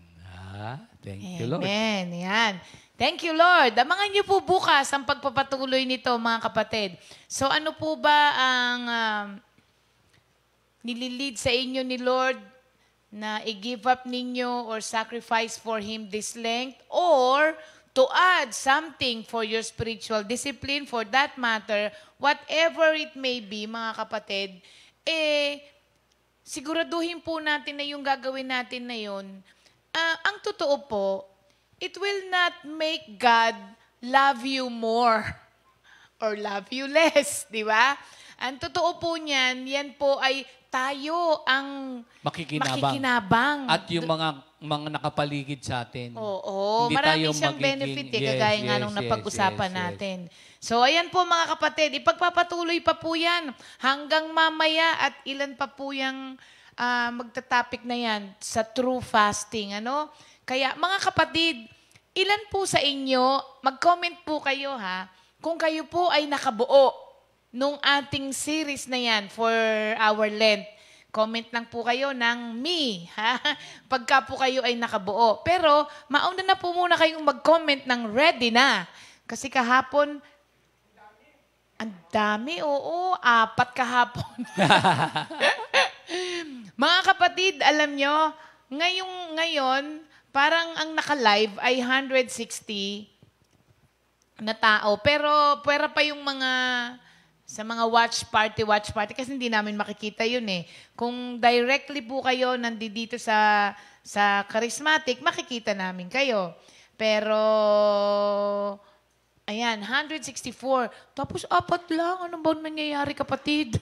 Thank you, Lord. Amen. Yan. Thank you, Lord. Abangan niyo po bukas ang pagpapatuloy nito, mga kapatid. So ano po ba ang nililid sa inyo ni Lord na i-give up ninyo or sacrifice for Him this length, or to add something for your spiritual discipline, for that matter, whatever it may be, mga kapatid, siguraduhin po natin na yung gagawin natin na yun. Ang totoo po, it will not make God love you more or love you less, di ba? Ang totoo po niyan, yan po ay tayo ang makikinabang. At yung mga nakapaligid sa atin. Oo, marami siyang benefit kagaya nga nung napag-usapan natin. So, ayan po mga kapatid, ipagpapatuloy pa po yan hanggang mamaya at ilan pa po yung magta-topic na yan sa true fasting. Kaya mga kapatid, ilan po sa inyo, mag-comment po kayo kung kayo po ay nakabuo nung ating series na yan for our Lent. Comment lang po kayo ng me, pagka po kayo ay nakabuo. Pero mauna na po muna kayong mag-comment ng ready na. Kasi kahapon, ang dami, 4 kahapon. Mga kapatid, alam nyo, ngayon, parang ang naka-live ay 160 na tao. Pero pwera pa yung sa mga watch party, kasi hindi namin makikita yun Kung directly po kayo nandito sa Charismatic, makikita namin kayo. Pero, ayan, 164. Tapos 4 lang. Ano ba nangyayari, kapatid?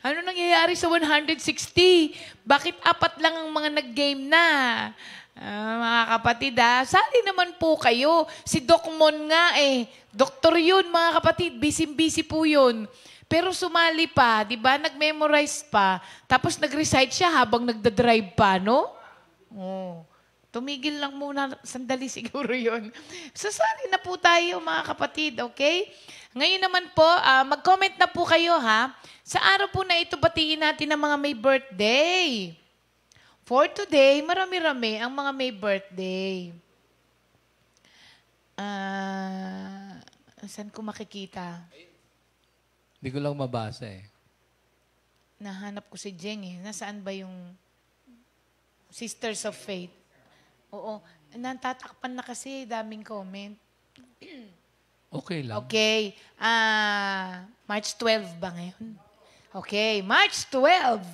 Ano nangyayari sa 160? Bakit 4 lang ang mga nag-game na? Mga kapatid, sali naman po kayo. Si Doc Mon nga doktor yun, mga kapatid. Busy-busy po yun. Pero sumali pa, di ba? Nag-memorize pa. Tapos nag-recite siya habang nagda-drive pa, no? Tumigil lang muna. Sandali siguro yun. Sasali na po tayo, mga kapatid, okay? Ngayon naman po, mag-comment na po kayo, Sa araw po na ito, batiin natin ang mga may birthday. For today, marami-rami ang mga may birthday. Saan ko makikita? Hindi ko lang mabasa Nahanap ko si Jeng eh. Nasaan ba yung Sisters of Faith? Oo. Natatakpan na kasi, daming comment. Okay lang. Okay. March 12 ba ngayon? Okay, March 12.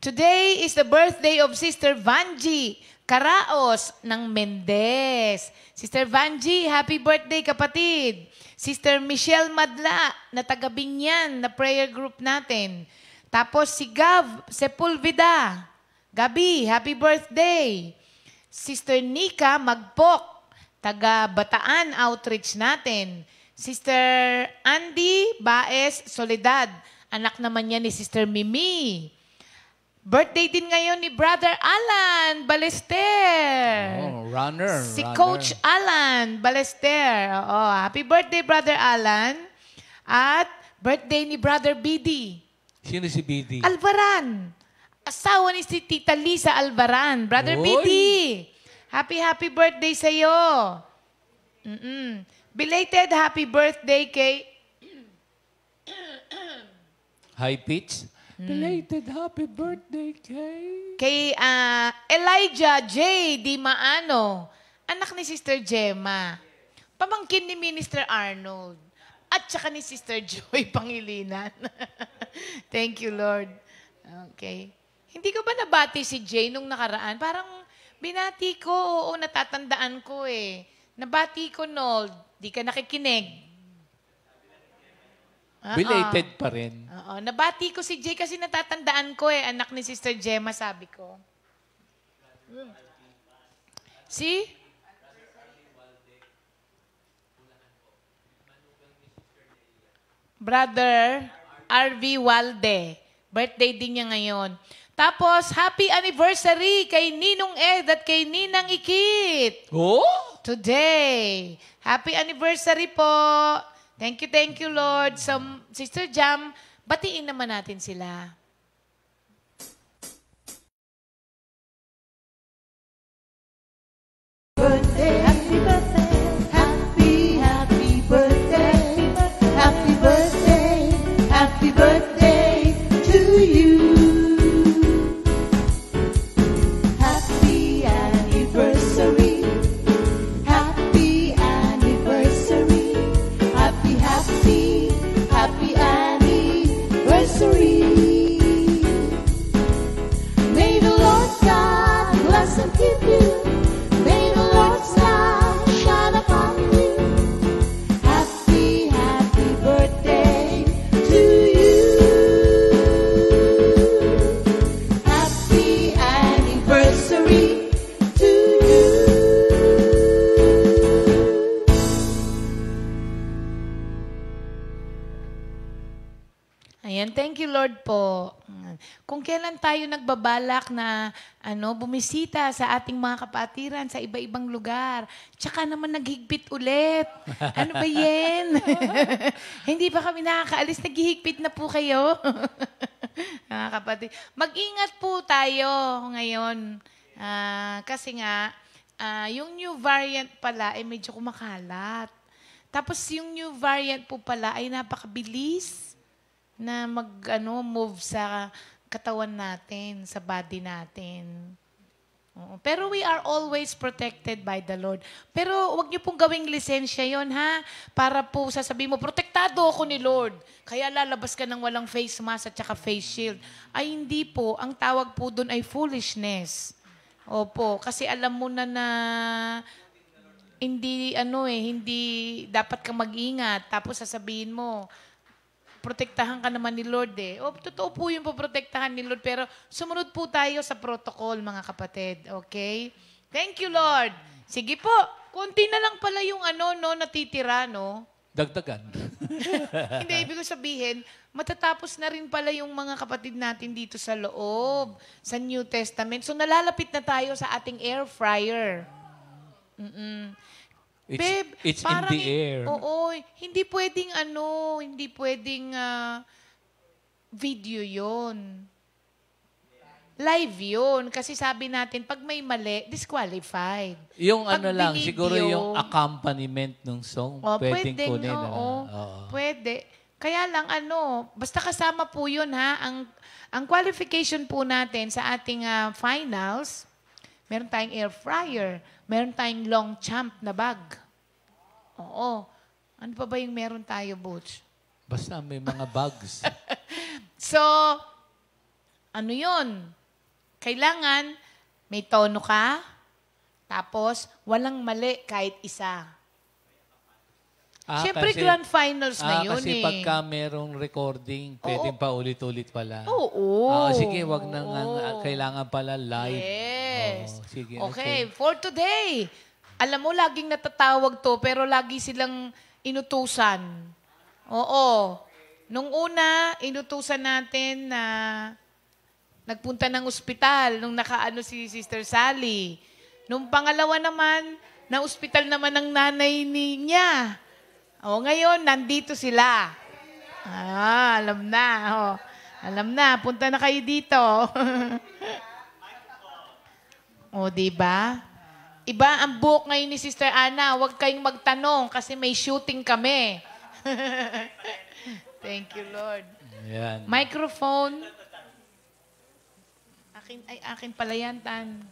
Today is the birthday of Sister Vanji Caraos ng Mendez. Sister Vanji, happy birthday kapatid. Sister Michelle Madla na taga Binyan na prayer group natin. Tapos si Gav Sepulveda. Gabi, happy birthday. Sister Nika Magpok, taga Bataan Outreach natin. Sister Andy Baez Soledad, anak naman niya ni Sister Mimi. Birthday din ngayon ni Brother Alan Balester. Oh, runner. Si runner. Coach Alan Balester. Oo, happy birthday, Brother Alan. At birthday ni Brother BD. Sino si BD? Alvaran. Asawa ni si Tita Lisa Alvaran. Brother Oy. BD. Happy birthday sa'yo. Belated happy birthday kay High pitch? Belated happy birthday, Elijah J. Di Maano. Anak ni Sister Gemma. Pamangkin ni Minister Arnold. At saka ni Sister Joy Pangilinan. Thank you, Lord. Okay. Hindi ko ba nabati si Jay nung nakaraan? Parang binati ko, oo, natatandaan ko eh. Nabati ko, Nold. Di ka nakikinig. Belated pa rin. Oo, nabati ko si Jay kasi natatandaan ko eh. Anak ni Sister Gemma, sabi ko. Si? Brother R.V. Walde. Birthday din niya ngayon. Tapos, happy anniversary kay Ninong Ed at kay Ninang Ikit. Oh? Today. Happy anniversary po. Thank you, Lord. So, Sister Jam, batiin naman natin sila. Birthday, happy birthday, happy birthday, happy birthday to you. Happy anniversary, happy anniversary, happy anniversary. May the Lord God bless and keep you. May the Lord's light shine upon you. Happy birthday to you. Happy anniversary to you. Ayan, thank you, Lord po. Kung kailan tayo nagbabalak na bumisita sa ating mga kapatiran sa iba-ibang lugar, tsaka naman naghigpit ulit. Ano ba yan? Hindi pa kami nakakaalis, naghihigpit na po kayo. Mga kapatid. Mag-ingat po tayo ngayon. Kasi nga, yung new variant pala ay medyo kumakalat. Tapos yung new variant po pala ay napakabilis na move sa katawan natin, sa body natin. Oo. Pero we are always protected by the Lord. Pero wag niyo pong gawing lisensya yon ha? Para po sasabihin mo, protektado ako ni Lord. Kaya lalabas ka ng walang face mask at saka face shield. Ay hindi po. Ang tawag po doon ay foolishness. Opo. Kasi alam mo na hindi dapat kang mag-ingat. Tapos sasabihin mo, protektahan ka naman ni Lord eh. Totoo po yung poprotektahan ni Lord, pero sumunod po tayo sa protocol, mga kapatid. Okay? Thank you, Lord. Sige po. Kunti na lang pala yung natitira, no? Dagdagan. Hindi, ibig ko sabihin, matatapos na rin pala yung mga kapatid natin dito sa loob, sa New Testament. So, nalalapit na tayo sa ating air fryer. Babe, It's in parang the air. Oo, hindi pwedeng video yon. Live yun. Kasi sabi natin, pag may mali, disqualified. Yung Pag lang, binidyo, siguro yung accompaniment ng song, pwedeng kunin. Oo. Pwede. Kaya lang basta kasama po yun ha. Ang qualification po natin sa ating finals, meron tayong air fryer, meron tayong long champ na bag. Oo. Ano pa ba yung meron tayo, Butch? Basta may mga bugs. So, yun? Kailangan may tono ka, tapos walang mali kahit isa. Siyempre, grand finals na yun kasi pagka merong recording, pwedeng pa ulit-ulit pala. Oo. Sige, wag nang kailangan pala live. Yes. Oo, sige, Okay, for today. Alam mo, laging natatawag to, pero lagi silang inutusan. Oo. Nung una, inutusan natin na nagpunta ng ospital nung nakaano si Sister Sally. Nung pangalawa naman, na ospital naman ng nanay niya. O, ngayon, nandito sila. Alam na. Alam na, punta na kayo dito. O, diba? Iba ang book ngayon ni Sister Ana. Huwag kayong magtanong kasi may shooting kami. Thank you, Lord. Yan. Microphone. Akin pala yan, Tan.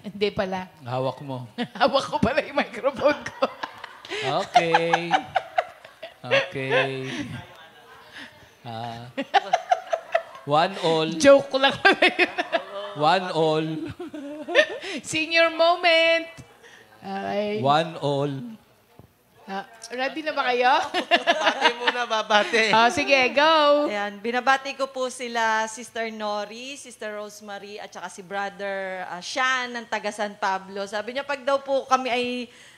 Hindi pala. Hawak mo. Hawak ko pala yung microphone ko. Okay. One all. Joke ko lang pala yun. One all. Senior moment. Okay. One all. Ready na ba kayo? Bati muna, babati. Sige, go. Ayan, binabati ko po sila Sister Nori, Sister Rosemary, at saka si Brother Sean ng taga San Pablo. Sabi niya, pag daw po kami ay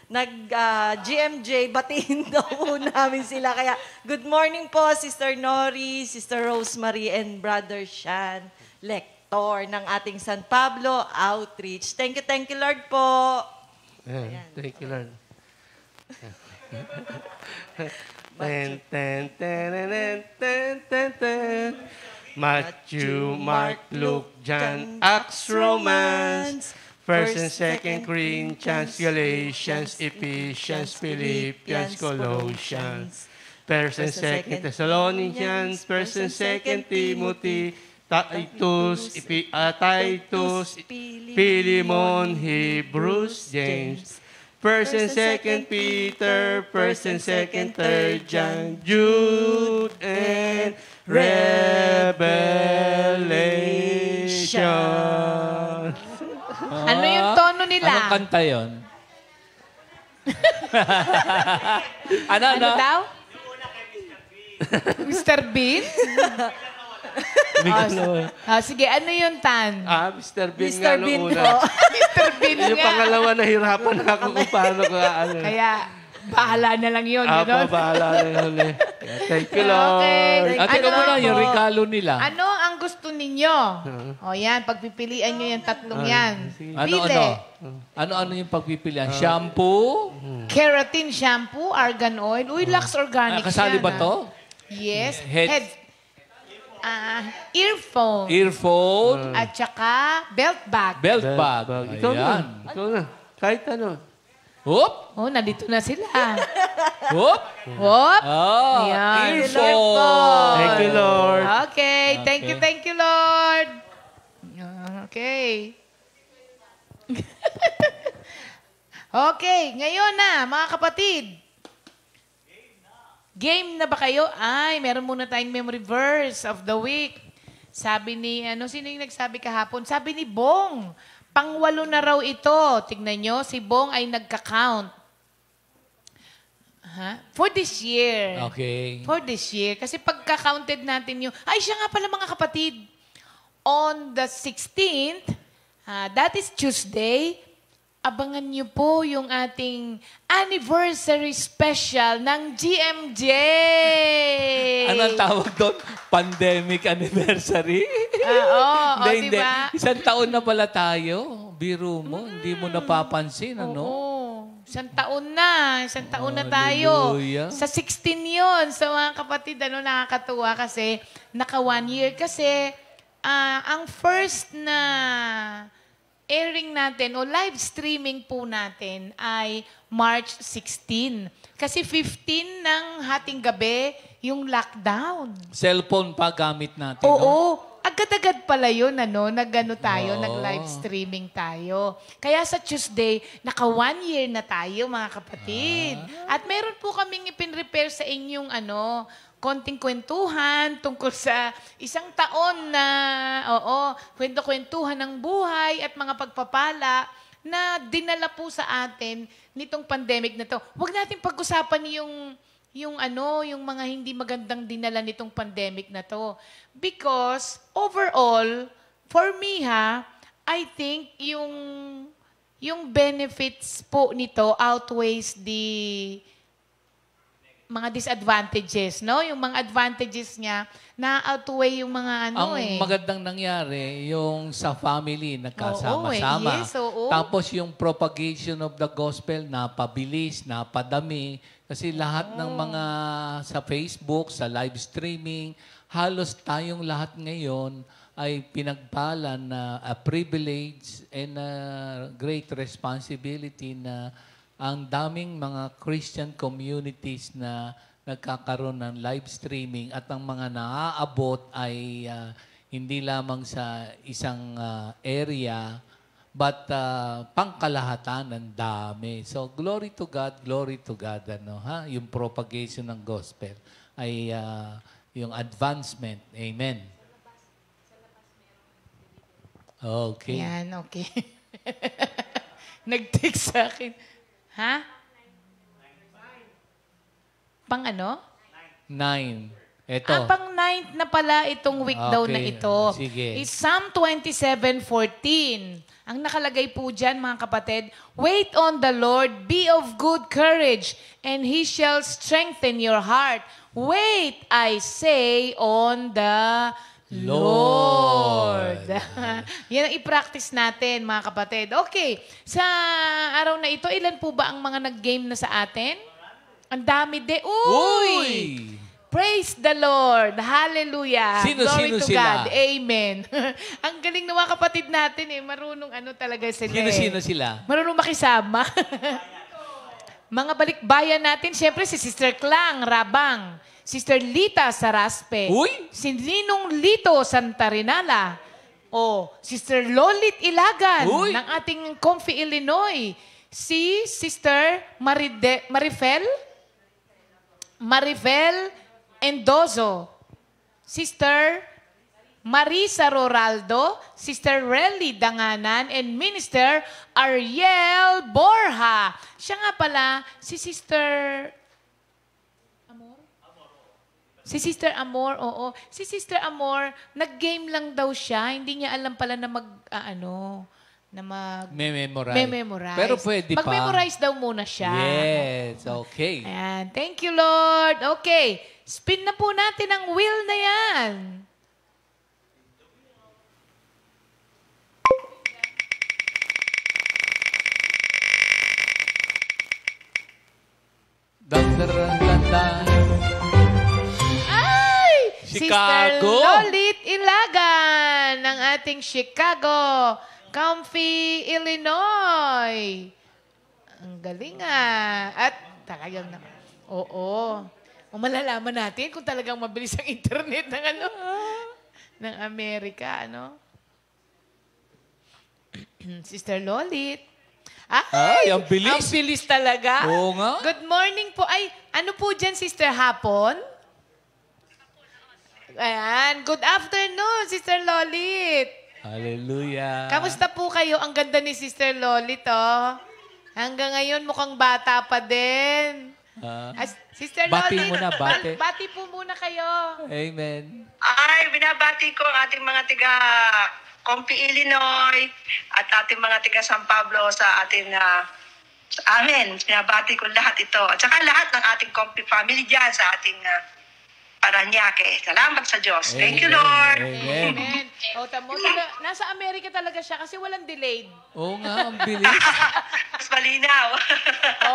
nag-GMJ, batiin daw po namin sila. Kaya, good morning po, Sister Nori, Sister Rosemary, and Brother Sean, Lector ng ating San Pablo Outreach. Thank you, Lord po. Ayan. Thank you, Lord. Ten, ten, ten, ten, ten, ten, ten. Matthew, Mark, Luke, John, Acts, Romans, 1st and 2nd Corinthians, Galatians, Ephesians, Philippians, Colossians, 1st and 2nd Thessalonians, 1st and 2nd Timothy, Titus, Philemon, Hebrews, James, 1st and 2nd Peter, 1st and 2nd, 3rd John, Jude, and Revelation. Ano yung tono nila? Anong kanta yun? ano? Ano daw? Mr. Bean? Sige, ano yung Tan? Mr. Bean Mr. nga nung Bean una. po. Mr. Bean Yung nga. pangalawa, nahirapan ako kung paano ko Kaya, bahala na lang yun. Apo, Ganon. bahala na yun eh. Thank you, Lord. Okay. At ikaw Ano muna, po? yung regalo nila. Ano ang gusto ninyo? O yan, pagpipilian nyo yung tatlong yan. Ano? Pili. Ano yung pagpipilian? Shampoo? Keratin shampoo, argan oil. Uy, Lux Organics Kasali yan, ba to? Yes. Head- Earphone. Earphone? At saka belt bag. Belt bag. Ikaw na. Ayan. Ikaw na. Kahit ano. Whoop! Oh, nandito na sila. Whoop! Whoop. Oh, Ayan. earphone. Thank you, Lord. Okay. Thank you, Lord. Okay. Okay, ngayon na, mga kapatid. Game na ba kayo? Ay, meron muna tayong memory verse of the week. Sabi ni, sino yung nagsabi kahapon? Sabi ni Bong, pangwalo na raw ito. Tignan nyo, si Bong ay nagka-count. For this year. Okay. For this year. Kasi pagka-counted natin yung... Ay, siya nga pala mga kapatid. On the 16th, that is Tuesday, abangan niyo po yung ating anniversary special ng GMJ. Ano ang tawag doon? Pandemic anniversary? Oo, Hindi. diba? Isang taon na pala tayo. Biro mo, hindi mo napapansin, ano? Oo. Isang taon na. Isang taon na tayo. Hallelujah. Sa 16 yun. So mga kapatid, nakakatuwa kasi naka 1 year. Kasi ang first na airing natin o live streaming po natin ay March 16. Kasi 15 ng hating gabi yung lockdown. Cellphone pa gamit natin. Oo. No? Agad-agad pala yun, nag-ano tayo, Oo. nag-live streaming tayo. Kaya sa Tuesday, naka 1 year na tayo, mga kapatid. At meron po kaming ipinrepare sa inyong konting kwentuhan tungkol sa isang taon na, kwento-kwentuhan ng buhay at mga pagpapala na dinala po sa atin nitong pandemic na to. Huwag natin pag-usapan yung mga hindi magandang dinala nitong pandemic na to. Because overall, for me I think yung benefits po nito outweighs the mga disadvantages, no? Yung mga advantages niya na-outweigh yung mga Ang magandang nangyari, yung sa family, nagkasama-sama. Yes, oo. Tapos yung propagation of the gospel, napabilis, napadami. Kasi lahat ng mga sa Facebook, sa live streaming, halos tayong lahat ngayon ay pinagpalan na a privilege and a great responsibility na ang daming mga Christian communities na nagkakaroon ng live streaming at ang mga naaabot ay hindi lamang sa isang area but pangkalahatan ng dami. So glory to God, yung propagation ng gospel ay yung advancement. Amen. Okay. Yan, okay. Nag-text sa akin. Ha? Pang ano? 9. Ito. Pang 9th na pala itong week daw na Okay. ito. Sige. Is Psalm 27:14. Ang nakalagay po dyan, mga kapatid, wait on the Lord, be of good courage, and He shall strengthen your heart. Wait, I say, on the Lord. Yan ang i-practice natin, mga kapatid. Okay, sa araw na ito, ilan po ba ang mga nag-game na sa atin? Ang dami de. Uy! Praise the Lord. Hallelujah. Sino Glory to sila? God. Amen. Ang galing ng mga kapatid natin marunong talaga sila. Sino sila? Marunong makisama. Mga balikbayan natin, siyempre si Sister Clang Rabang, Sister Lita Saraspe, Uy! si Ninong Lito Santarinala, Sister Lolit Ilagan Uy! ng ating Comfy, Illinois, si Sister Marifel Endozo, Sister Marisa Roraldo, Sister Relly Danganan, and Minister Ariel Borja. Siya nga pala, si Sister Amor? Si Sister Amor, oo. Si Sister Amor, nag-game lang daw siya. Hindi niya alam pala na Memorize. Pero pwede pa. Mag-memorize daw muna siya. Yes, okay. Ayan. Thank you, Lord. Okay. Spin na po natin ang wheel na yan. Ay! Sister Chicago. Lolit Ilagan ng ating Chicago. Comfy, Illinois. Ang galing At talagang oo. Malalaman natin kung talagang mabilis ang internet ng ng Amerika, Sister Lolit. Ay, ang bilis. Ang bilis talaga. Oo nga. Good morning po. Ay, ano po dyan, Sister Hapon? Ayan. Good afternoon, Sister Lolit. Hallelujah. Kamusta po kayo? Ang ganda ni Sister Lolit, Hanggang ngayon, mukhang bata pa din. Sister Bati Lolit, muna, bati. bati po muna kayo. Amen. Ay, binabati ko ang ating mga tiga Comfy, Illinois at ating mga tiga San Pablo sa ating sa amin. Binabati ko lahat ito. At saka lahat ng ating Comfy family dyan sa ating Paranaque. Salamat sa Diyos. Thank you, Lord. Amen. Amen. Tamo, nasa Amerika talaga siya kasi walang delayed. Oo nga, ang bilis. Mas malinaw.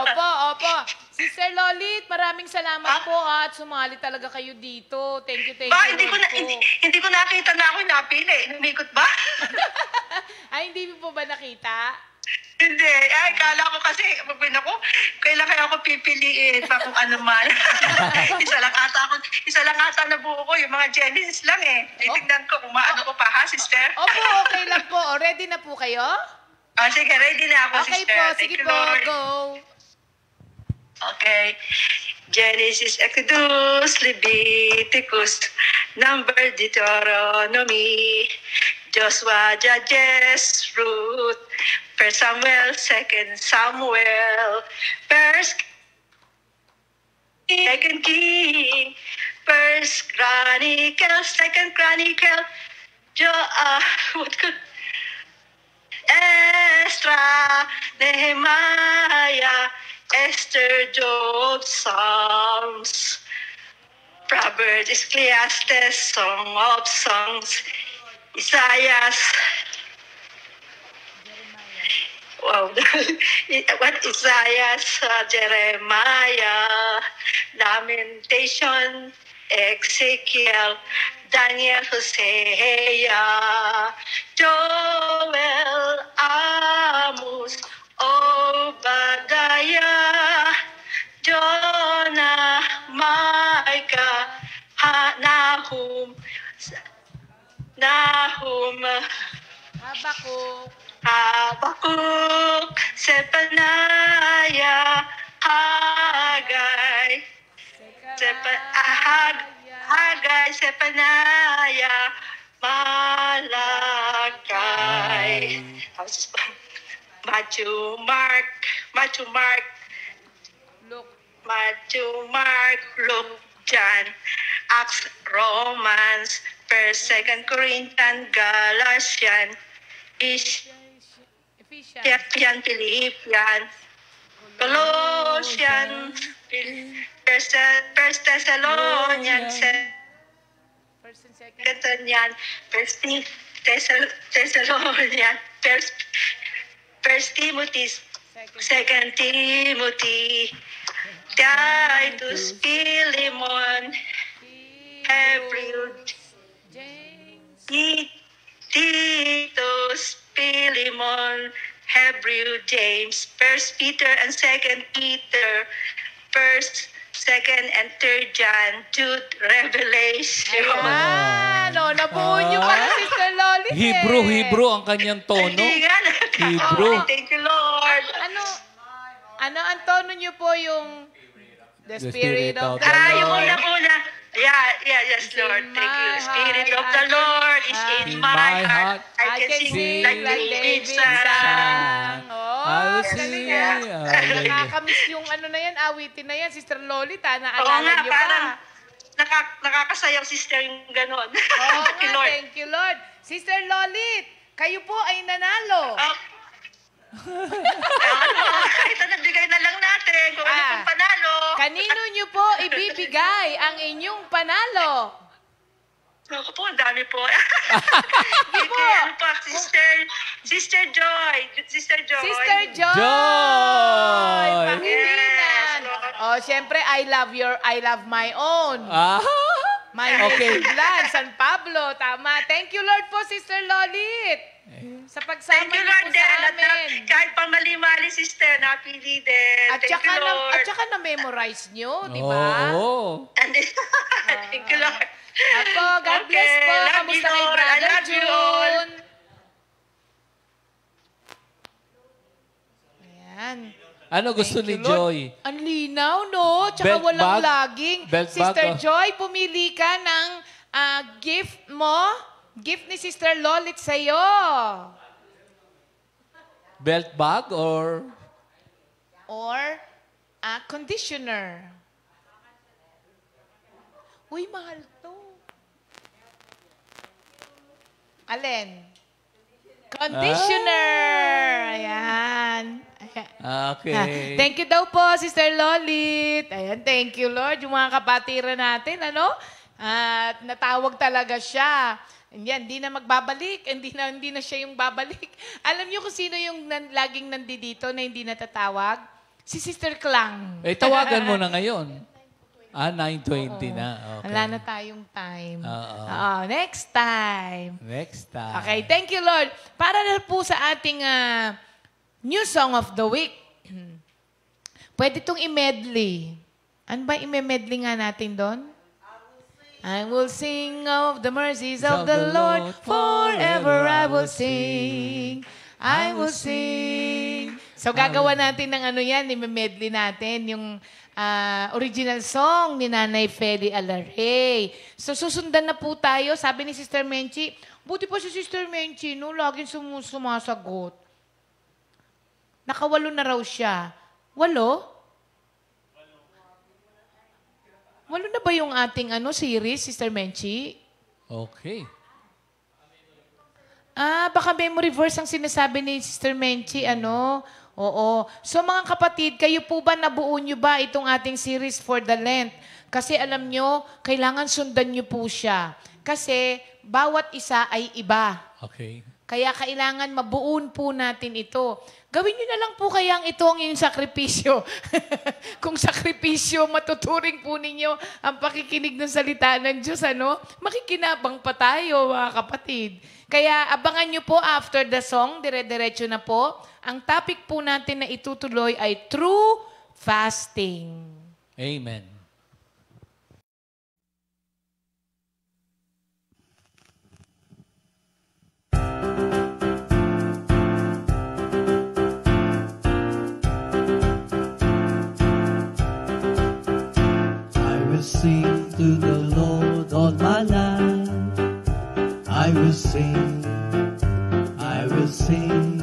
Opo. Si Sister Lolit, maraming salamat po at sumali talaga kayo dito. Thank you, Ba, Lord po. hindi ko nakita na ako'y napili. Lumikot ba? Ay, hindi mo po ba nakita? Hindi. Ay, kala ko kasi, kailan kaya ako pipiliin pa kung ano man. isa lang ata na buo ko, yung mga Genesis lang eh. Titignan ko kung maano ko pa ha, sister? Opo, okay lang po. O, ready na po kayo? Sige, ready na ako, Okay sister. po, Thank sige you, po, Lord. go. Okay. Genesis, Exodus, Leviticus, Number, Deuteronomy, Joshua, Judges, Ruth, 1 Samuel, 2 Samuel, 1 Second King, 1 Chronicle, 2 Chronicle, what could Ezra, Nehemiah, Esther, Job, Psalms, Proverbs, Ecclesiastes, Song of Songs, Isaiah. Wow. What Isaiah, Jeremiah, Lamentation, Ezekiel, Daniel, Hosea, Joel, Amos, Obadiah, Jonah, Micah, Nahum, Habakuk, Zephaniah, Haggai, Zephaniah, Malachi, Matthew, Mark, Luke, John, Acts, Romans, 1st, 2nd Corinthians, Galatians, Ephesians, Philippians, Colossians, 1 Thessalonians, 2 Thessalonians, 1 Timothy, 2 Timothy, Titus, Philemon, Hebrew, Titus, Philemon, Hebrew, James, 1 Peter and 2 Peter, 1st, 2nd and 3rd John, Jude, Revelation. Ayan, o, nabuo niyo pala, Sister Lolit Hebrew ang kanyang tono. Hindi nga. Hebrew. Okay, thank you, Lord. Ano ang tono niyo po yung The Spirit of the Yung Lord? unang-una. Yes, Lord. Thank you. Spirit of the Lord is in my heart. I can sing like David sang. Oh, I'll galing sing. ah. Nakakamiss yung ano na yan, awitin na yan, Sister Lolit, ha? Oo Naalala nga, niyo parang pa. nakakasayang sister yung ganon. Oo Thank you, nga, Lord. thank you, Lord. Sister Lolit, kayo po ay nanalo. Kahit na nagbigay na lang natin kung ano pong panalo. Kanino niyo po ibibigay ang inyong panalo? Ako po, ang dami po. Ano po, Sister Joy. Sister Joy! Joy! Pangilinan! Oh, syempre, I love my own. My Okay. Land, San Pablo. Tama. Thank you, Lord po, Sister Lolit. Sa pagsama Thank you, niyo Lord, po sa din. At amin. kahit pa mali-mali, sister, napili din. At Thank you, Lord. saka na-memorize nyo, di ba? Oo. Thank you, Lord. Ako, God bless Okay, po. love you, Kamusta kay Lord. I Brother love you all. June? Ayan. Ano gusto Thank ni you, Lord. Joy? Ang linaw, no? Tsaka Belt walang bag? laging. Belt Sister bag, oh. Joy, pumili ka ng gift mo. Gift ni Sister Lolit sa'yo. Belt bag or Or conditioner. Uy, mahal to. Alin? Conditioner. Ayan. Okay. Thank you daw po, Sister Lolit. Ayan, thank you, Lord. Yung mga kapatiran natin, ano? At natawag talaga siya. Yan, hindi na magbabalik. Hindi na siya yung babalik. Alam niyo kung sino yung laging nandito na hindi natatawag? Si Sister Klang. Tawagan mo na ngayon. 9:20 na. Okay. Wala na tayong time. Oo. Next time. Next time. Okay, thank you, Lord. Para na po sa ating new song of the week. Pwede itong i-medley. Ano ba i-medley nga natin doon? I will sing of the mercies of the Lord. Forever I will sing. I will sing. So gagawa natin ng ano yan, i-medley natin yung original song ni Nanay Feli Alaray. So susundan na po tayo. Sabi ni Sister Menchi, buti pa si Sister Menchi, no? Laging sumasagot. Nakawalo na raw siya. Walo? Walo na ba yung ating series, Sister Menchi? Okay. Baka memory verse ang sinasabi ni Sister Menchi, Oo. So mga kapatid, kayo po ba nabuo nyo ba itong ating series for the Lent? Kasi alam nyo, kailangan sundan nyo po siya. Kasi bawat isa ay iba. Okay. Kaya kailangan mabuon po natin ito. Gawin nyo na lang po kayang ito ang inyong sakripisyo. Kung sakripisyo, matuturing po ninyo ang pakikinig ng salita ng Diyos, makikinabang pa tayo, mga kapatid. Kaya abangan nyo po after the song, dire-diretso na po. Ang topic po natin na itutuloy ay true fasting. Amen. I will sing to the Lord all my life. I will sing, I will sing,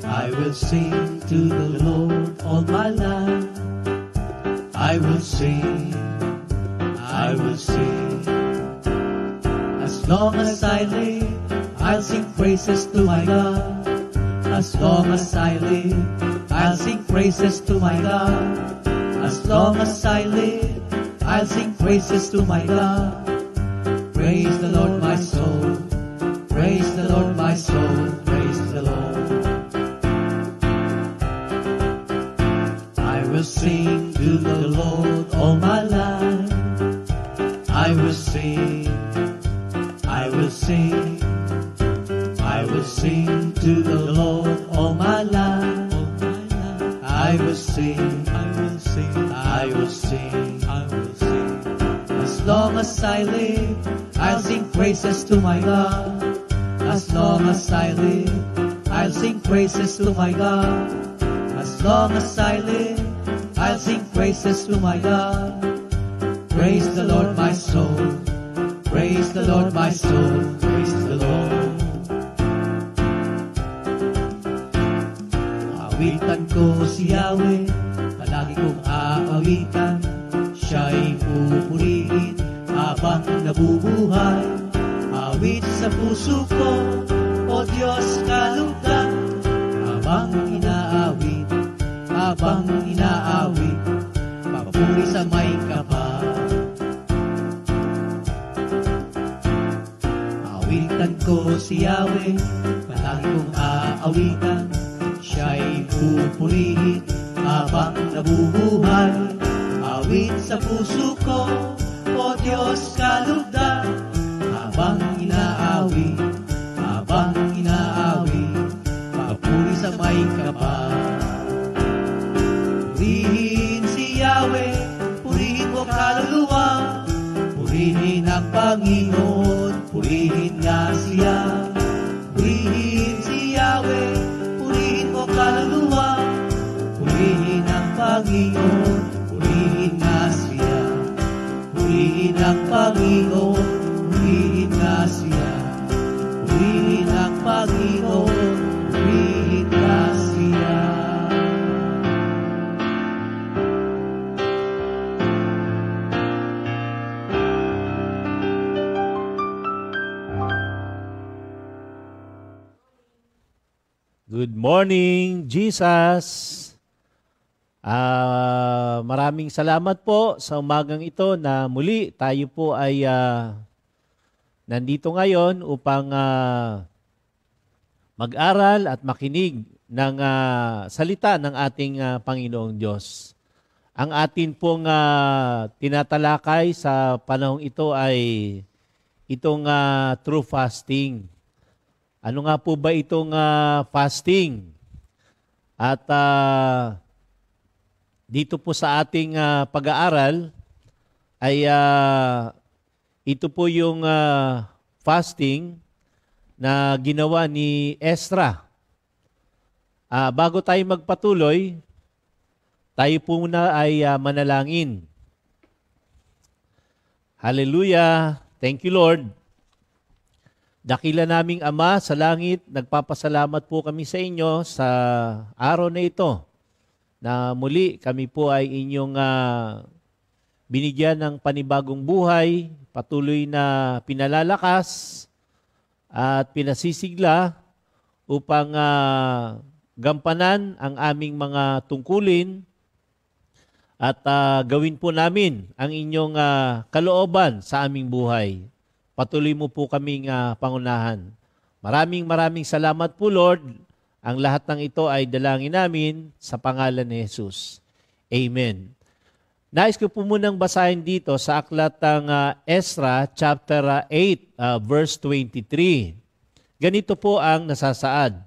I will sing to the Lord all my life. I will sing, I will sing. As long as I live, I'll sing praises to my God. As long as I live, I'll sing praises to my God. As long as I live, I'll sing praises to my God. Praise the Lord, my soul. Praise the Lord, my soul. Praise the Lord. I will sing to the Lord all my life. I will sing. I will sing. I will sing to the Lord all my life. I will sing. I will sing. I will sing. I will sing. As long as I live, I'll sing praises to my God. As long as I live, I'll sing praises to my God. As long as I live, I'll sing praises to my God. Praise the Lord, my soul. Praise the Lord, my soul. Praise the Lord. Awitan ko si Yahweh, palagi kong aawitan. Siya'y pupurihin habang nabubuhay. Awit sa puso ko, O Diyos kalugdan. Habang inaawit, papuri sa may kapal. Awitan ko si Yahweh, palagi kong aawitan. Siya'y pupurihin habang nabubuhay. Awit sa puso ko, O Diyos kalugdan. Habang inaawit, papuri sa may kapal. Purihin si Yahweh, purihin mo kaluluwa. Purihin ang Panginoon, purihin nga siya. Purihin si Yahweh, purihin mo kaluluwa. Purihin ang Panginoon, purihin nga siya. Purihin ang Panginoon, purihin nga siya. Purihin ang Panginoon, purihin nga siya. Good morning, Jesus. Maraming salamat po sa umagang ito na muli tayo po ay nandito ngayon upang mag-aral at makinig ng salita ng ating Panginoong Diyos. Ang atin pong tinatalakay sa panahong ito ay itong true fasting. Ano nga po ba itong fasting? At dito po sa ating pag-aaral ay ito po yung fasting na ginawa ni Ezra. Bago tayo magpatuloy, tayo po muna ay manalangin. Hallelujah! Thank you, Lord. Dakila naming Ama sa langit, nagpapasalamat po kami sa inyo sa araw na ito na muli kami po ay inyong binigyan ng panibagong buhay, patuloy na pinalalakas at pinasisigla upang gampanan ang aming mga tungkulin at gawin po namin ang inyong kalooban sa aming buhay. Patuloy mo po kaming pangunahan. Maraming salamat po, Lord. Ang lahat ng ito ay dalangin namin sa pangalan ni Jesus. Amen. Nais ko po munang basahin dito sa aklat ng Ezra chapter 8 verse 23. Ganito po ang nasasaad.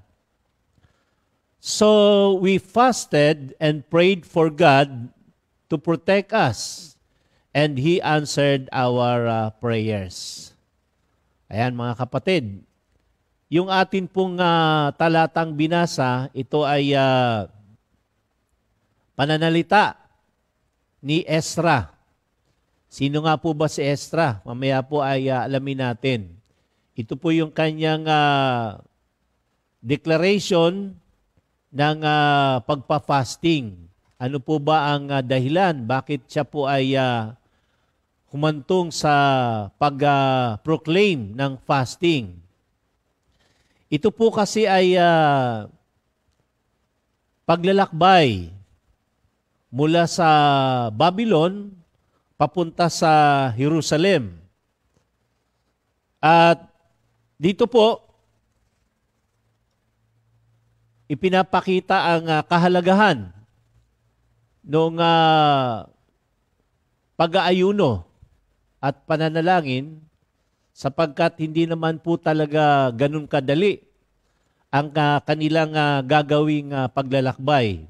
So we fasted and prayed for God to protect us, and He answered our prayers. Ayan mga kapatid, yung atin pong talatang binasa, ito ay pananalita ni Ezra. Sino nga po ba si Ezra? Mamaya po ay alamin natin. Ito po yung kanyang declaration ng pagpa-fasting. Ano po ba ang dahilan? Bakit siya po ay humantong sa pag-proclaim ng fasting? Ito po kasi ay paglalakbay mula sa Babylon papunta sa Jerusalem. At dito po, ipinapakita ang kahalagahan ng pag-aayuno at pananalangin sapagkat hindi naman po talaga ganun kadali ang kanilang gagawing paglalakbay.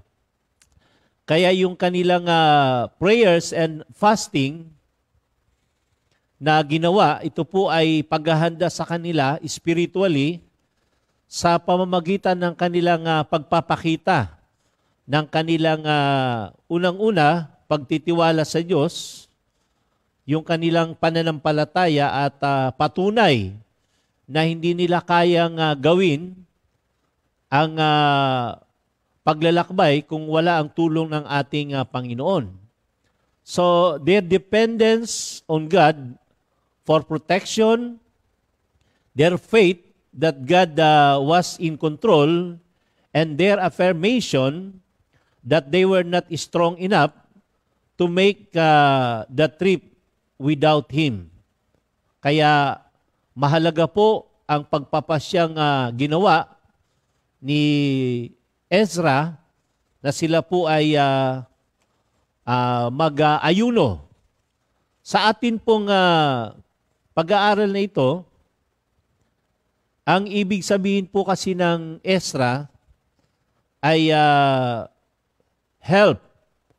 Kaya yung kanilang prayers and fasting na ginawa, ito po ay paghahanda sa kanila spiritually sa pamamagitan ng kanilang pagpapakita ng kanilang unang-una pagtitiwala sa Diyos, yung kanilang pananampalataya at patunay na hindi nila kayang gawin ang paglalakbay kung wala ang tulong ng ating Panginoon. So, their dependence on God for protection, their faith that God was in control, and their affirmation that they were not strong enough to make the trip without Him. Kaya mahalaga po ang pagpapasyang ginawa ni Ezra na sila po ay mag-ayuno. Sa atin pong pag-aaral na ito, ang ibig sabihin po kasi ng Ezra ay help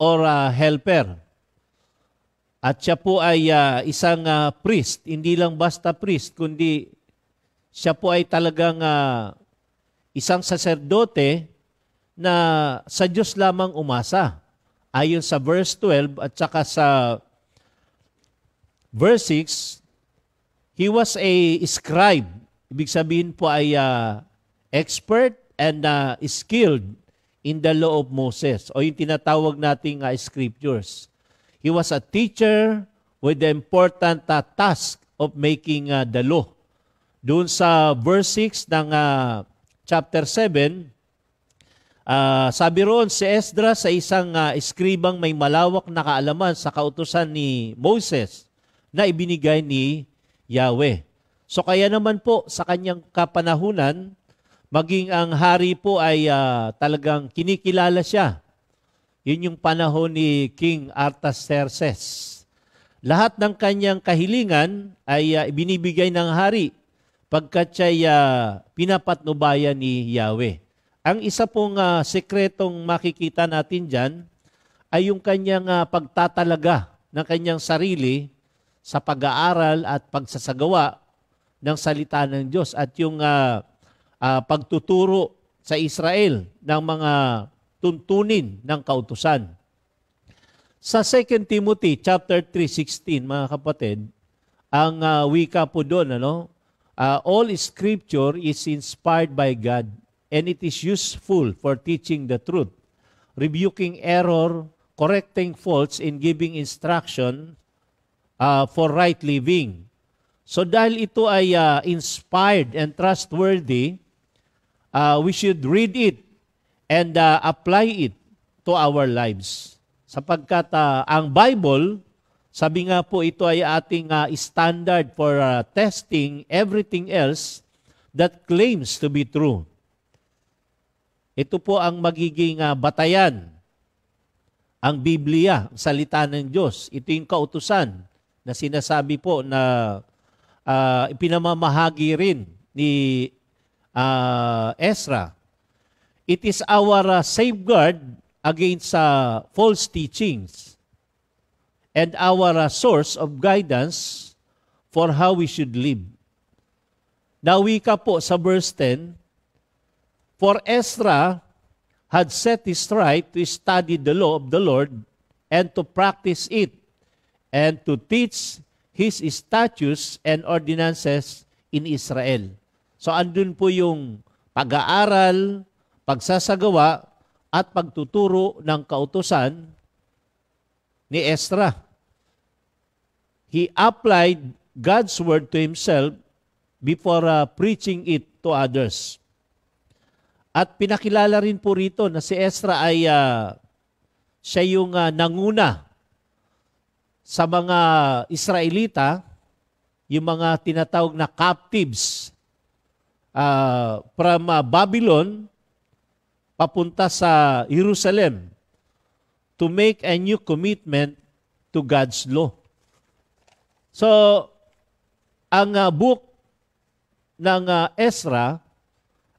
or helper. At siya po ay isang priest, hindi lang basta priest, kundi siya po ay talagang isang saserdote na sa Diyos lamang umasa. Ayon sa verse 12 at saka sa verse 6, he was a scribe. Ibig sabihin po ay expert and skilled in the law of Moses, o yung tinatawag nating scriptures. He was a teacher with the important task of making the law. Doon sa verse 6 ng chapter 7, sabi roon si Esdras sa isang eskribang may malawak na kaalaman sa kautusan ni Moses na ibinigay ni Yahweh. So kaya naman po sa kanyang kapanahunan, maging ang hari po ay talagang kinikilala siya. Yun yung panahon ni King Artaxerxes. Lahat ng kanyang kahilingan ay binibigay ng hari pagkat siya'y pinapatnubayan ni Yahweh. Ang isa pong sekretong makikita natin dyan ay yung kanyang pagtatalaga ng kanyang sarili sa pag-aaral at pagsasagawa ng salita ng Diyos at yung pagtuturo sa Israel ng mga tuntunin ng kautusan. Sa 2 Timothy chapter 3:16, mga kapatid, ang wika po doon, all scripture is inspired by God and it is useful for teaching the truth, rebuking error, correcting faults, and giving instruction for right living. So dahil ito ay inspired and trustworthy, we should read it and apply it to our lives. Sapagkat ang Bible, sabi nga po ito ay ating standard for testing everything else that claims to be true. Ito po ang magiging batayan, ang Biblia, ang salita ng Diyos. Ito yung kautusan na sinasabi po na ipinamamahagi rin ni Ezra. It is our safeguard against false teachings and our source of guidance for how we should live. Nawika po sa verse 10, for Ezra had set his right to study the law of the Lord and to practice it and to teach his statutes and ordinances in Israel. So andun po yung pag-aaral, pagsasagawa, at pagtuturo ng kautusan ni Ezra. He applied God's word to himself before preaching it to others. At pinakilala rin po rito na si Ezra ay siya yung nanguna sa mga Israelita, yung mga tinatawag na captives from Babylon, papunta sa Jerusalem to make a new commitment to God's law. So, ang book ng Ezra,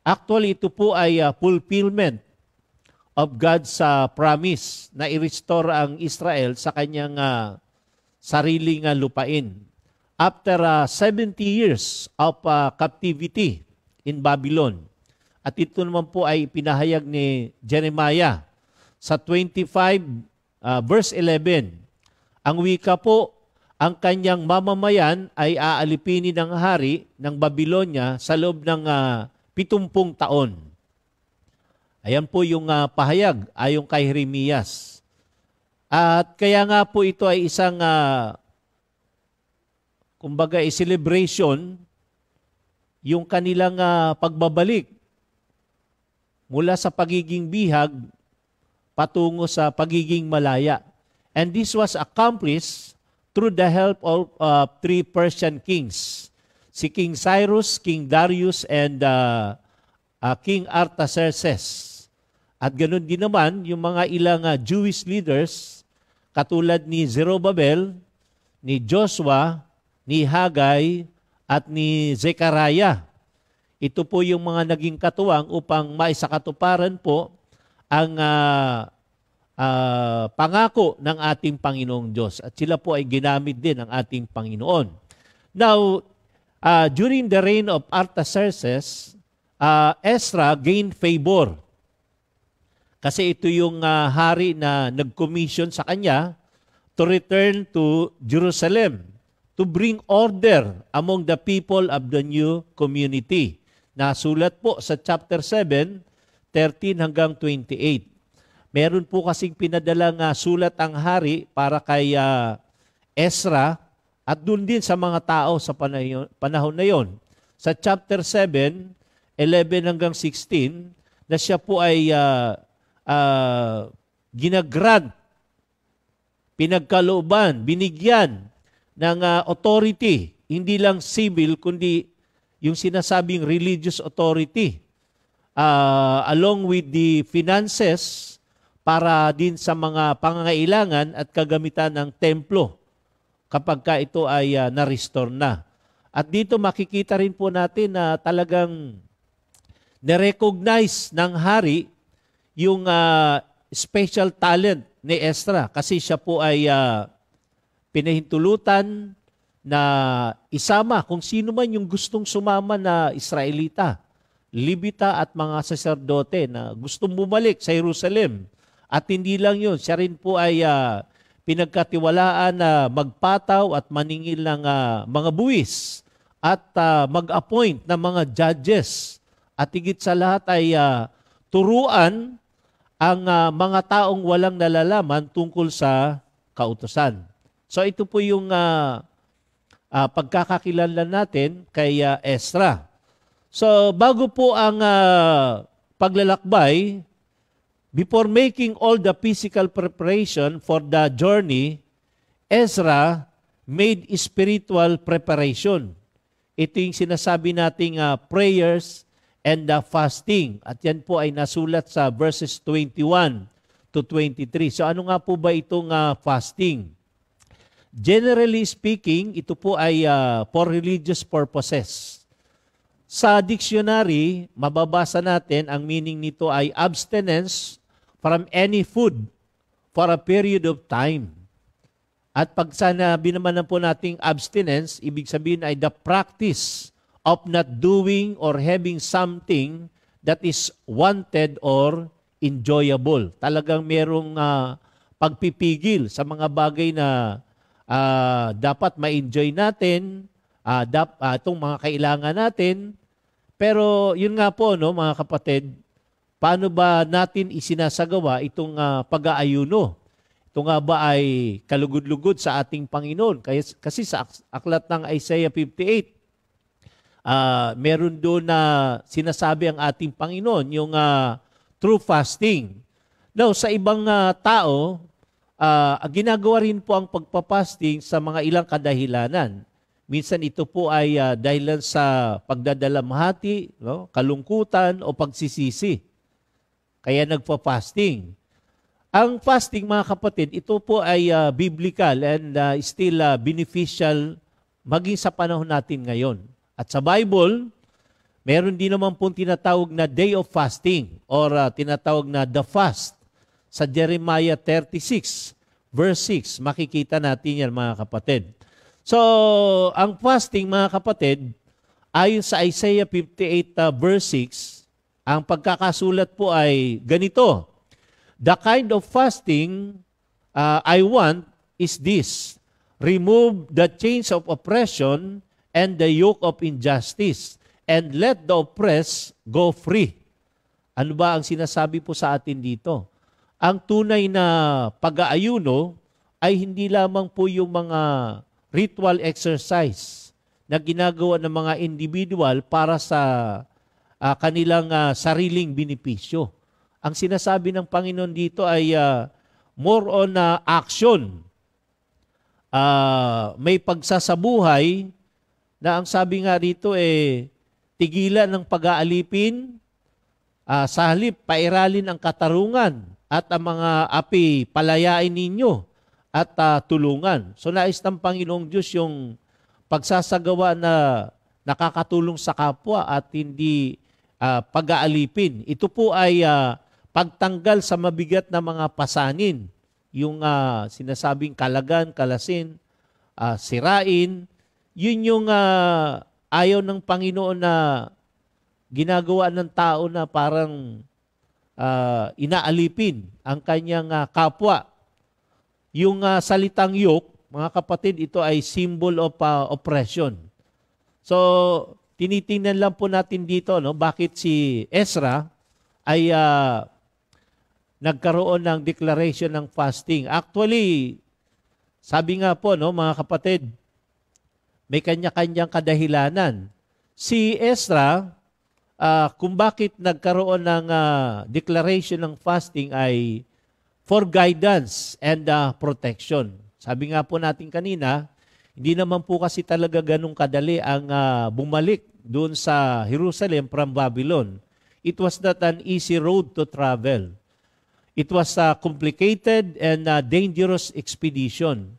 actually ito po ay fulfillment of God's promise na i-restore ang Israel sa kanyang sariling lupain. After 70 years of captivity in Babylon. At ito naman po ay pinahayag ni Jeremiah sa 25 verse 11. Ang wika po, ang kanyang mamamayan ay aalipinin ng hari ng Babylonia sa loob ng 70 taon. Ayan po yung pahayag ayon kay Jeremias. At kaya nga po ito ay isang kumbaga celebration, yung kanilang pagbabalik mula sa pagiging bihag patungo sa pagiging malaya. And this was accomplished through the help of three Persian kings. Si King Cyrus, King Darius, and King Artaxerxes. At ganoon din naman yung mga ilang Jewish leaders katulad ni Zerubbabel, ni Joshua, ni Haggai, at ni Zechariah. Ito po yung mga naging katuwang upang maisakatuparan po ang pangako ng ating Panginoong Diyos. At sila po ay ginamit din ng ating Panginoon. Now, during the reign of Artaxerxes, Ezra gained favor. Kasi ito yung hari na nag-commission sa kanya to return to Jerusalem to bring order among the people of the new community. Nasulat po sa chapter 7, 13 hanggang 28. Meron po kasing pinadalang sulat ang hari para kay Ezra at dun din sa mga tao sa panahon na yon. Sa chapter 7, 11 hanggang 16, na siya po ay ginagrant, pinagkalooban, binigyan ng authority, hindi lang civil, kundi yung sinasabing religious authority along with the finances para din sa mga pangangailangan at kagamitan ng templo kapag ka ito ay na-restore na. At dito makikita rin po natin na talagang na-recognize ng hari yung special talent ni Ezra kasi siya po ay pinahintulutan na isama kung sino man yung gustong sumama na Israelita, Libita at mga saserdote na gustong bumalik sa Jerusalem. At hindi lang yun, siya rin po ay pinagkatiwalaan na magpataw at maningil ng mga buwis at mag-appoint ng mga judges. At higit sa lahat ay turuan ang mga taong walang nalalaman tungkol sa kautusan. So ito po yung pagkakakilanlan natin kay Ezra. So bago po ang paglalakbay, before making all the physical preparation for the journey, Ezra made spiritual preparation. Ito yung sinasabi nating prayers and fasting. At yan po ay nasulat sa verses 21 to 23. So ano nga po ba itong fasting? Generally speaking, ito po ay for religious purposes. Sa dictionary, mababasa natin ang meaning nito ay abstinence from any food for a period of time. At pag sanabi naman po nating abstinence, ibig sabihin ay the practice of not doing or having something that is wanted or enjoyable. Talagang merong pagpipigil sa mga bagay na dapat ma-enjoy natin, itong mga kailangan natin. Pero yun nga po, no, mga kapatid, paano ba natin isinasagawa itong pag-aayuno? Ito nga ba ay kalugod-lugod sa ating Panginoon? Kasi sa aklat ng Isaiah 58, meron doon na sinasabi ang ating Panginoon, yung true fasting. Now, sa ibang tao, ginagawa rin po ang pagpapasting sa mga ilang kadahilanan. Minsan ito po ay dahilan sa pagdadalamhati, no? Kalungkutan o pagsisisi. Kaya nagpa-fasting. Ang fasting, mga kapatid, ito po ay biblical and still beneficial maging sa panahon natin ngayon. At sa Bible, meron din naman pong tinatawag na day of fasting or tinatawag na the fast. Sa Jeremiah 36, verse 6, makikita natin yan, mga kapatid. So, ang fasting, mga kapatid, ayon sa Isaiah 58 verse 6, ang pagkakasulat po ay ganito, the kind of fasting I want is this, remove the chains of oppression and the yoke of injustice, and let the oppressed go free. Ano ba ang sinasabi po sa atin dito? Ang tunay na pag-aayuno ay hindi lamang po yung mga ritual exercise na ginagawa ng mga individual para sa kanilang sariling benepisyo. Ang sinasabi ng Panginoon dito ay more on action. May pagsasabuhay na ang sabi nga rito tigilan ng pag-aalipin, sa halip pairalin ang katarungan at ang mga api palayain ninyo at tulungan. So nais ng Panginoong Diyos yung pagsasagawa na nakakatulong sa kapwa at hindi pag-aalipin. Ito po ay pagtanggal sa mabigat na mga pasanin. Yung sinasabing kalagan, kalasin, sirain. Yun yung ayaw ng Panginoon na ginagawa ng tao na parang inaalipin ang kanyang kapwa. Yung salitang yoke, mga kapatid, ito ay symbol of oppression. So, tinitingnan lang po natin dito, no, bakit si Ezra ay nagkaroon ng declaration ng fasting. Actually, sabi nga po, no, mga kapatid, may kanya-kanyang kadahilanan. Si Ezra, kung bakit nagkaroon ng declaration ng fasting ay for guidance and protection. Sabi nga po natin kanina, hindi naman po kasi talaga ganun kadali ang bumalik doon sa Jerusalem from Babylon. it was not an easy road to travel. It was a complicated and dangerous expedition.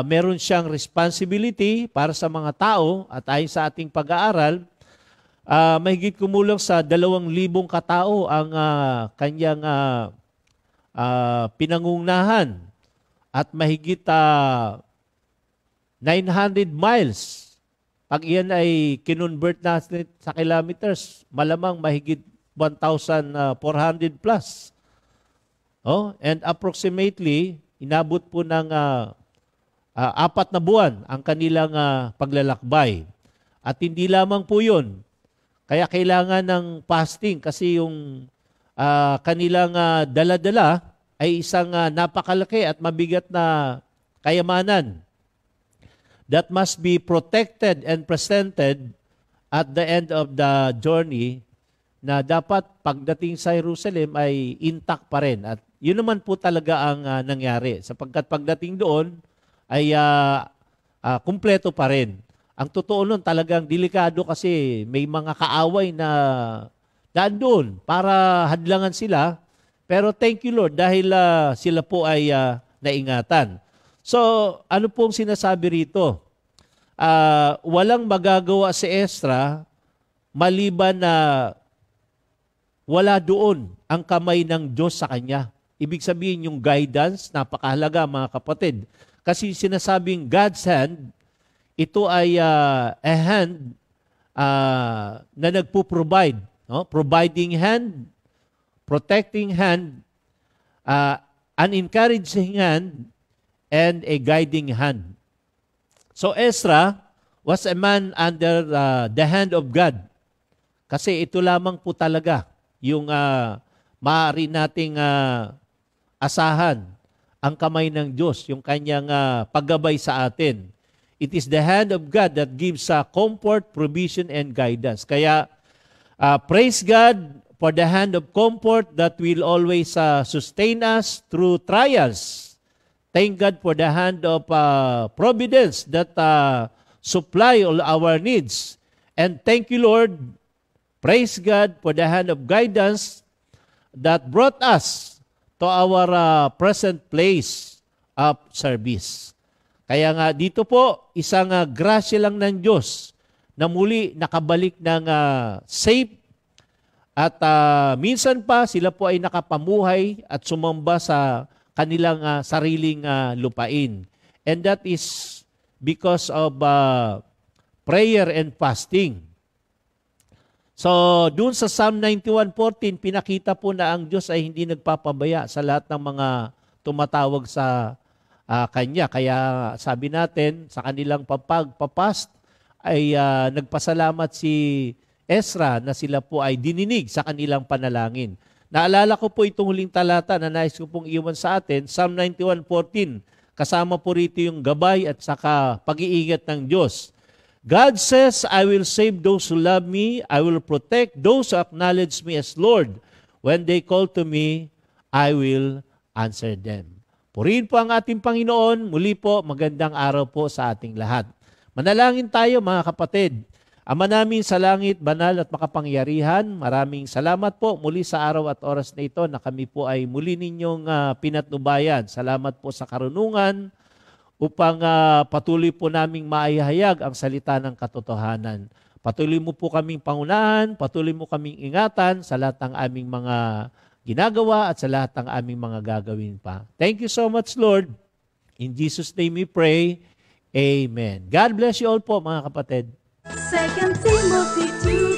Meron siyang responsibility para sa mga tao at ayon sa ating pag-aaral, mahigit kumulang sa 2,000 katao ang kanyang pinangunahan at mahigit 900 miles. Pag iyan ay kinonvert natin sa kilometers, malamang mahigit 1,400 plus. And approximately, inabot po ng 4 na buwan ang kanilang paglalakbay. At hindi lamang po yun. Kaya kailangan ng fasting kasi yung kanilang dala-dala ay isang napakalaki at mabigat na kayamanan that must be protected and presented at the end of the journey na dapat pagdating sa Jerusalem ay intact pa rin. At yun naman po talaga ang nangyari. Sapagkat pagdating doon ay kumpleto pa rin. Ang totoo nun talagang delikado kasi may mga kaaway na daan doon para hadlangan sila. Pero thank you Lord dahil sila po ay naingatan. So ano pong sinasabi rito? Walang magagawa si Ezra maliban na wala doon ang kamay ng Diyos sa kanya. Ibig sabihin yung guidance, napakahalaga mga kapatid. Kasi sinasabing God's hand, ito ay a hand na nagpo-provide. No? Providing hand, protecting hand, an encouraging hand, and a guiding hand. So Ezra was a man under the hand of God. Kasi ito lamang po talaga yung maaari nating asahan ang kamay ng Diyos, yung kanyang paggabay sa atin. It is the hand of God that gives comfort, provision, and guidance. Kaya praise God for the hand of comfort that will always sustain us through trials. Thank God for the hand of providence that supply all our needs. And thank you, Lord. Praise God for the hand of guidance that brought us to our present place of service. Kaya nga dito po, isang grasya lang ng Diyos na muli nakabalik ng safe at minsan pa sila po ay nakapamuhay at sumamba sa kanilang sariling lupain. And that is because of prayer and fasting. So, doon sa Psalm 91:14, pinakita po na ang Diyos ay hindi nagpapabaya sa lahat ng mga tumatawag sa Kanya. Kaya sabi natin, sa kanilang papast ay nagpasalamat si Ezra na sila po ay dininig sa kanilang panalangin. Naalala ko po itong huling talata na nais ko pong iwan sa atin, Psalm 91:14. Kasama po rito yung gabay at saka pag-iingat ng Diyos. God says, I will save those who love me. I will protect those who acknowledge me as Lord. When they call to me, I will answer them. Purihin po ang ating Panginoon. Muli po, magandang araw po sa ating lahat. Manalangin tayo mga kapatid. Ama namin sa langit, banal at makapangyarihan, maraming salamat po muli sa araw at oras na ito na kami po ay muli ninyong pinatnubayan. Salamat po sa karunungan, upang patuloy po naming maihayag ang salita ng katotohanan. Patuloy mo po kaming pangunahan, patuloy mo kaming ingatan sa lahat ng aming mga ginagawa at sa lahat ng aming mga gagawin pa. Thank you so much, Lord. In Jesus' name we pray. Amen. God bless you all po, mga kapatid. 2 Timothy 2